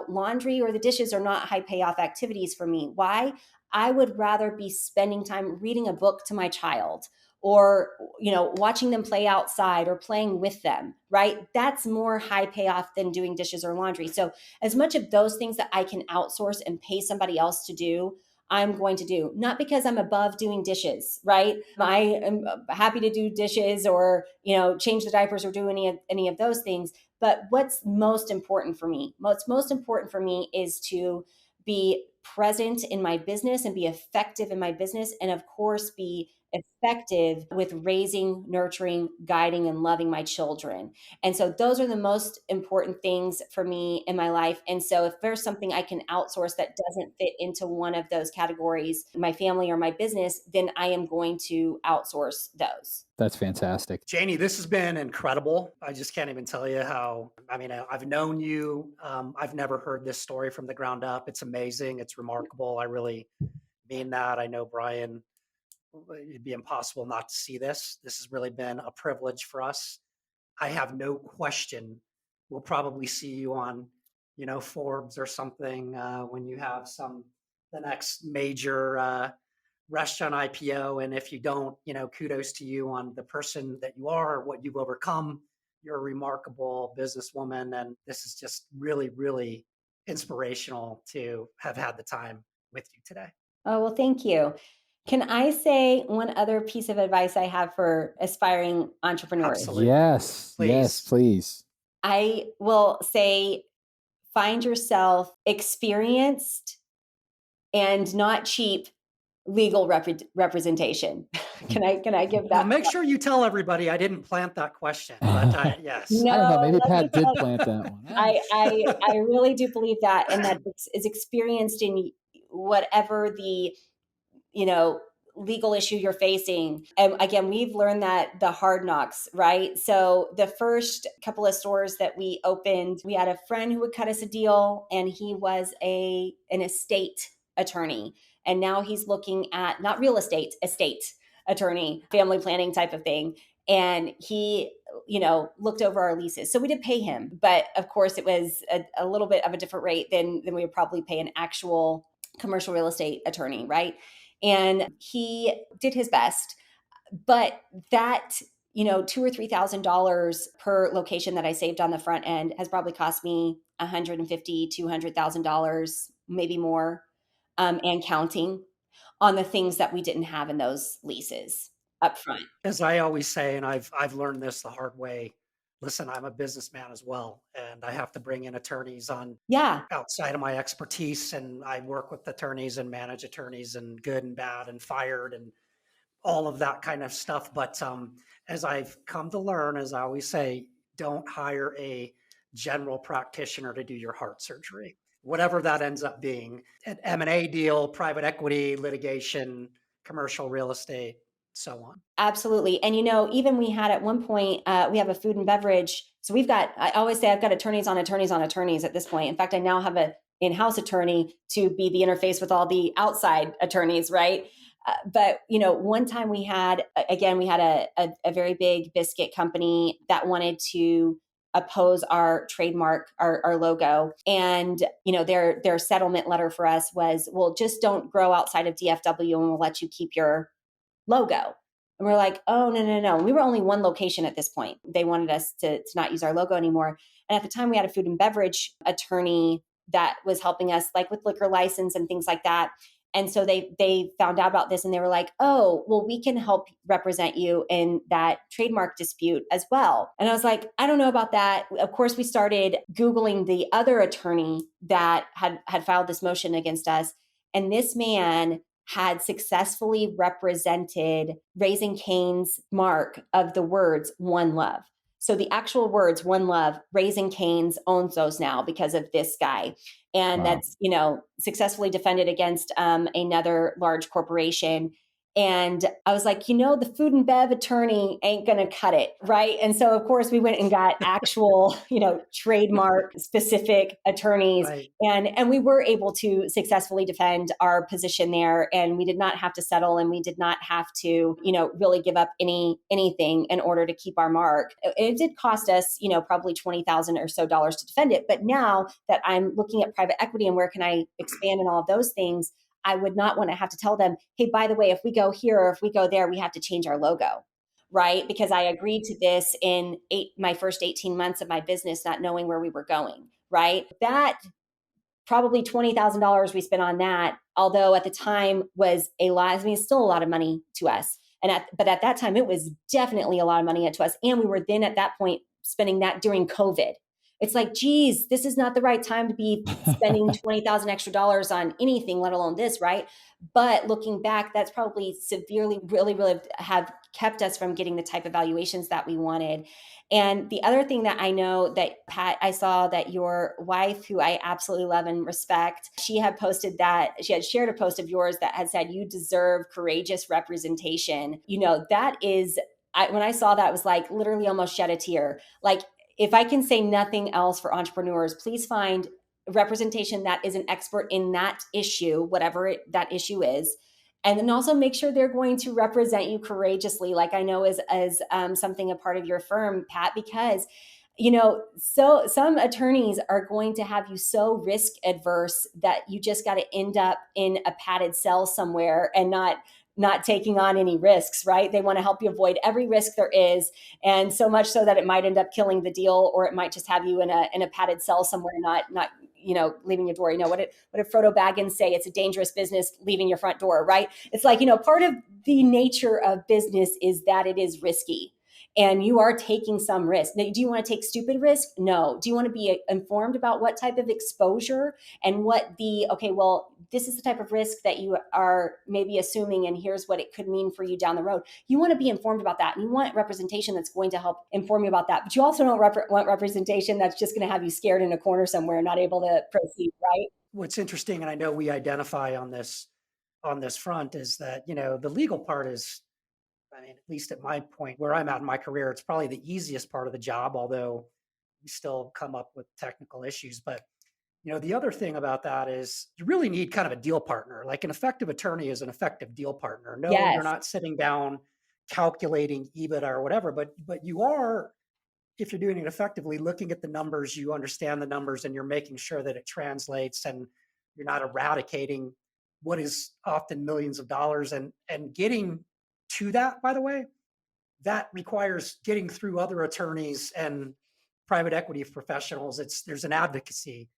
laundry or the dishes are not high payoff activities for me. Why? I would rather be spending time reading a book to my child, or, watching them play outside or playing with them, right? That's more high payoff than doing dishes or laundry. So as much of those things that I can outsource and pay somebody else to do, I'm going to do, not because I'm above doing dishes, right? I am happy to do dishes, or, change the diapers, or do any of those things. But what's most important for me? What's most important for me is to be present in my business and be effective in my business, and of course be effective with raising, nurturing, guiding, and loving my children. And so those are the most important things for me in my life. And so if there's something I can outsource that doesn't fit into one of those categories, my family or my business, then I am going to outsource those. That's fantastic. Janie, this has been incredible. I just can't even tell you how, I mean, I've known you. I've never heard this story from the ground up. It's amazing. It's remarkable. I really mean that. I know, Brian, it'd be impossible not to see this. This has really been a privilege for us. I have no question we'll probably see you on, Forbes or something when you have the next major restaurant IPO. And if you don't, kudos to you on the person that you are, what you've overcome. You're a remarkable businesswoman. And this is just really, really inspirational to have had the time with you today. Oh, well, thank you. Can I say one other piece of advice I have for aspiring entrepreneurs? Absolutely. Yes, yes, please. I will say, find yourself experienced and not cheap legal representation. Can I give that? Now, make sure you tell everybody I didn't plant that question, but yes. No, I don't know. Maybe let me Pat did tell- plant that one. I really do believe that, and that is experienced in whatever the legal issue you're facing. And again, we've learned that the hard knocks, right? So the first couple of stores that we opened, we had a friend who would cut us a deal, and he was an estate attorney. And now he's looking at not real estate attorney, family planning type of thing. And he looked over our leases. So we did pay him, but of course it was a little bit of a different rate than we would probably pay an actual commercial real estate attorney, right? And he did his best, but that $2,000 or $3,000 per location that I saved on the front end has probably cost me $150,000, $200,000, maybe more, and counting, on the things that we didn't have in those leases up front. As I always say, and I've learned this the hard way. Listen, I'm a businessman as well, and I have to bring in attorneys on Yeah, outside of my expertise, and I work with attorneys and manage attorneys and good and bad and fired and all of that kind of stuff. But as I've come to learn, as I always say, don't hire a general practitioner to do your heart surgery, whatever that ends up being. An M&A deal, private equity, litigation, commercial real estate, so on. absolutely. And even we had at one point, we have a food and beverage. So I always say I've got attorneys on attorneys on attorneys at this point. In fact, I now have an in-house attorney to be the interface with all the outside attorneys, right? But one time we had a very big biscuit company that wanted to oppose our trademark, our logo. And, their settlement letter for us was, well, just don't grow outside of DFW and we'll let you keep your logo. And we're like, oh, no. We were only one location at this point. They wanted us to not use our logo anymore. And at the time we had a food and beverage attorney that was helping us like with liquor license and things like that. And so they found out about this and they were like, oh, well, we can help represent you in that trademark dispute as well. And I was like, I don't know about that. Of course, we started Googling the other attorney that had filed this motion against us. And this man had successfully represented Raising Cane's mark of the words "One Love." So the actual words "One Love," Raising Cane's owns those now because of this guy. And Wow. that's, successfully defended against another large corporation. And I was like, the food and bev attorney ain't going to cut it. Right. And so, of course, we went and got actual, trademark specific attorneys. Right. And we were able to successfully defend our position there. And we did not have to settle and we did not have to, really give up anything in order to keep our mark. It did cost us, probably $20,000 or so to defend it. But now that I'm looking at private equity and where can I expand and all of those things, I would not want to have to tell them, hey, by the way, if we go here or if we go there, we have to change our logo, right? Because I agreed to this in my first 18 months of my business, not knowing where we were going, right? That probably $20,000 we spent on that, although at the time was a lot. I mean, it's still a lot of money to us. But at that time, it was definitely a lot of money to us. And we were then at that point spending that during COVID. it's like, geez, this is not the right time to be spending 20,000 extra dollars on anything, let alone this, right? But looking back, that's probably severely, really, really have kept us from getting the type of valuations that we wanted. And the other thing that I know that Pat, I saw that your wife, who I absolutely love and respect, she had posted that she had shared a post of yours that had said, you deserve courageous representation. That is, when I saw that, it was like literally almost shed a tear. Like, if I can say nothing else for entrepreneurs, please find representation that is an expert in that issue, whatever that issue is. And then also make sure they're going to represent you courageously, like I know is something a part of your firm, Pat, because so some attorneys are going to have you so risk adverse that you just got to end up in a padded cell somewhere and not taking on any risks, right? They want to help you avoid every risk there is. And so much so that it might end up killing the deal, or it might just have you in a padded cell somewhere, not leaving your door. What did Frodo Baggins say? It's a dangerous business leaving your front door, right? It's like, part of the nature of business is that it is risky. And you are taking some risk. Now, do you want to take stupid risk? No. Do you want to be informed about what type of exposure and this is the type of risk that you are maybe assuming, and here's what it could mean for you down the road. You want to be informed about that, and you want representation that's going to help inform you about that. But you also don't want representation that's just going to have you scared in a corner somewhere, not able to proceed, right? What's interesting, and I know we identify on this front, is that, the legal part is, I mean, at least at my point where I'm at in my career, it's probably the easiest part of the job, although we still come up with technical issues. But, the other thing about that is you really need kind of a deal partner. Like, an effective attorney is an effective deal partner. No, you're Yes. not sitting down calculating EBITDA or whatever, but you are, if you're doing it effectively, looking at the numbers, you understand the numbers, and you're making sure that it translates, and you're not eradicating what is often millions of dollars, and getting to that, by the way, that requires getting through other attorneys and private equity professionals. There's an advocacy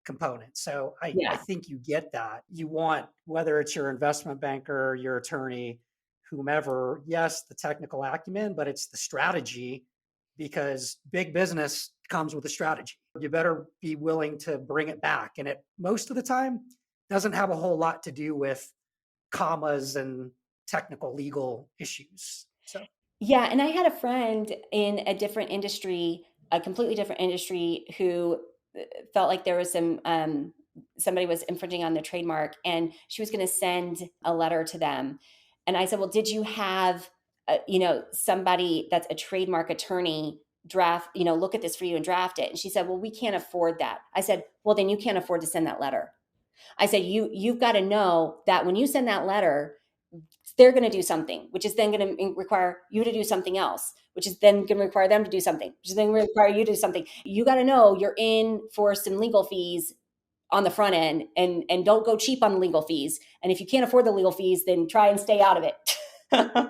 component. So I Yeah. think you get that. You want, whether it's your investment banker, your attorney, whomever, yes, the technical acumen, but it's the strategy, because big business comes with a strategy. You better be willing to bring it back. And it, most of the time, doesn't have a whole lot to do with commas and technical legal issues. So Yeah. And I had a friend in a different industry, a completely different industry, who felt like there was somebody was infringing on the trademark, and she was going to send a letter to them. And I said, well, did you have, somebody that's a trademark attorney draft, look at this for you and draft it? And she said, well, we can't afford that. I said, well, then you can't afford to send that letter. I said, you've got to know that when you send that letter, they're going to do something, which is then going to require you to do something else, which is then going to require them to do something, which is then going to require you to do something. You got to know you're in for some legal fees on the front end, and don't go cheap on the legal fees. And if you can't afford the legal fees, then try and stay out of it.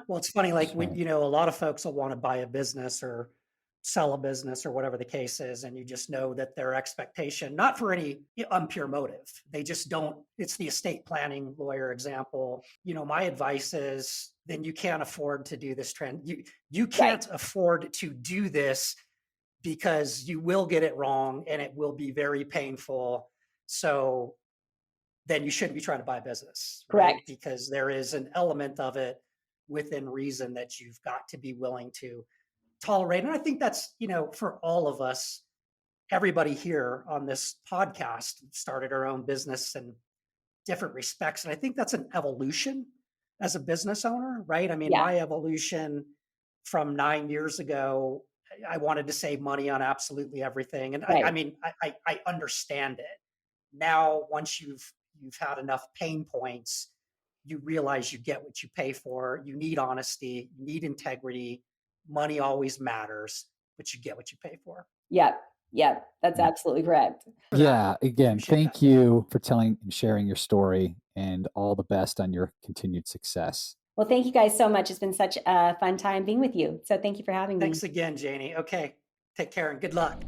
well, it's funny, like when, a lot of folks will want to buy a business or sell a business or whatever the case is, and you just know that their expectation, not for any impure motive, they just don't. It's the estate planning lawyer example. My advice is, then you can't afford to do this trend. You can't afford to do this, because you will get it wrong and it will be very painful. So then you shouldn't be trying to buy a business, right? Correct. Because there is an element of it within reason that you've got to be willing to tolerate. And I think that's, for all of us, everybody here on this podcast started our own business in different respects. And I think that's an evolution as a business owner, right? I mean, my evolution from 9 years ago, I wanted to save money on absolutely everything. And I understand it. Now, once you've had enough pain points, you realize you get what you pay for. You need honesty, you need integrity. Money always matters, but you get what you pay for. Yep. That's absolutely correct. Yeah. Again, Appreciate thank that. you for telling and sharing your story, and all the best on your continued success. Well, thank you guys so much. It's been such a fun time being with you. So thank you for having me. Thanks again, Janie. Okay. Take care and good luck.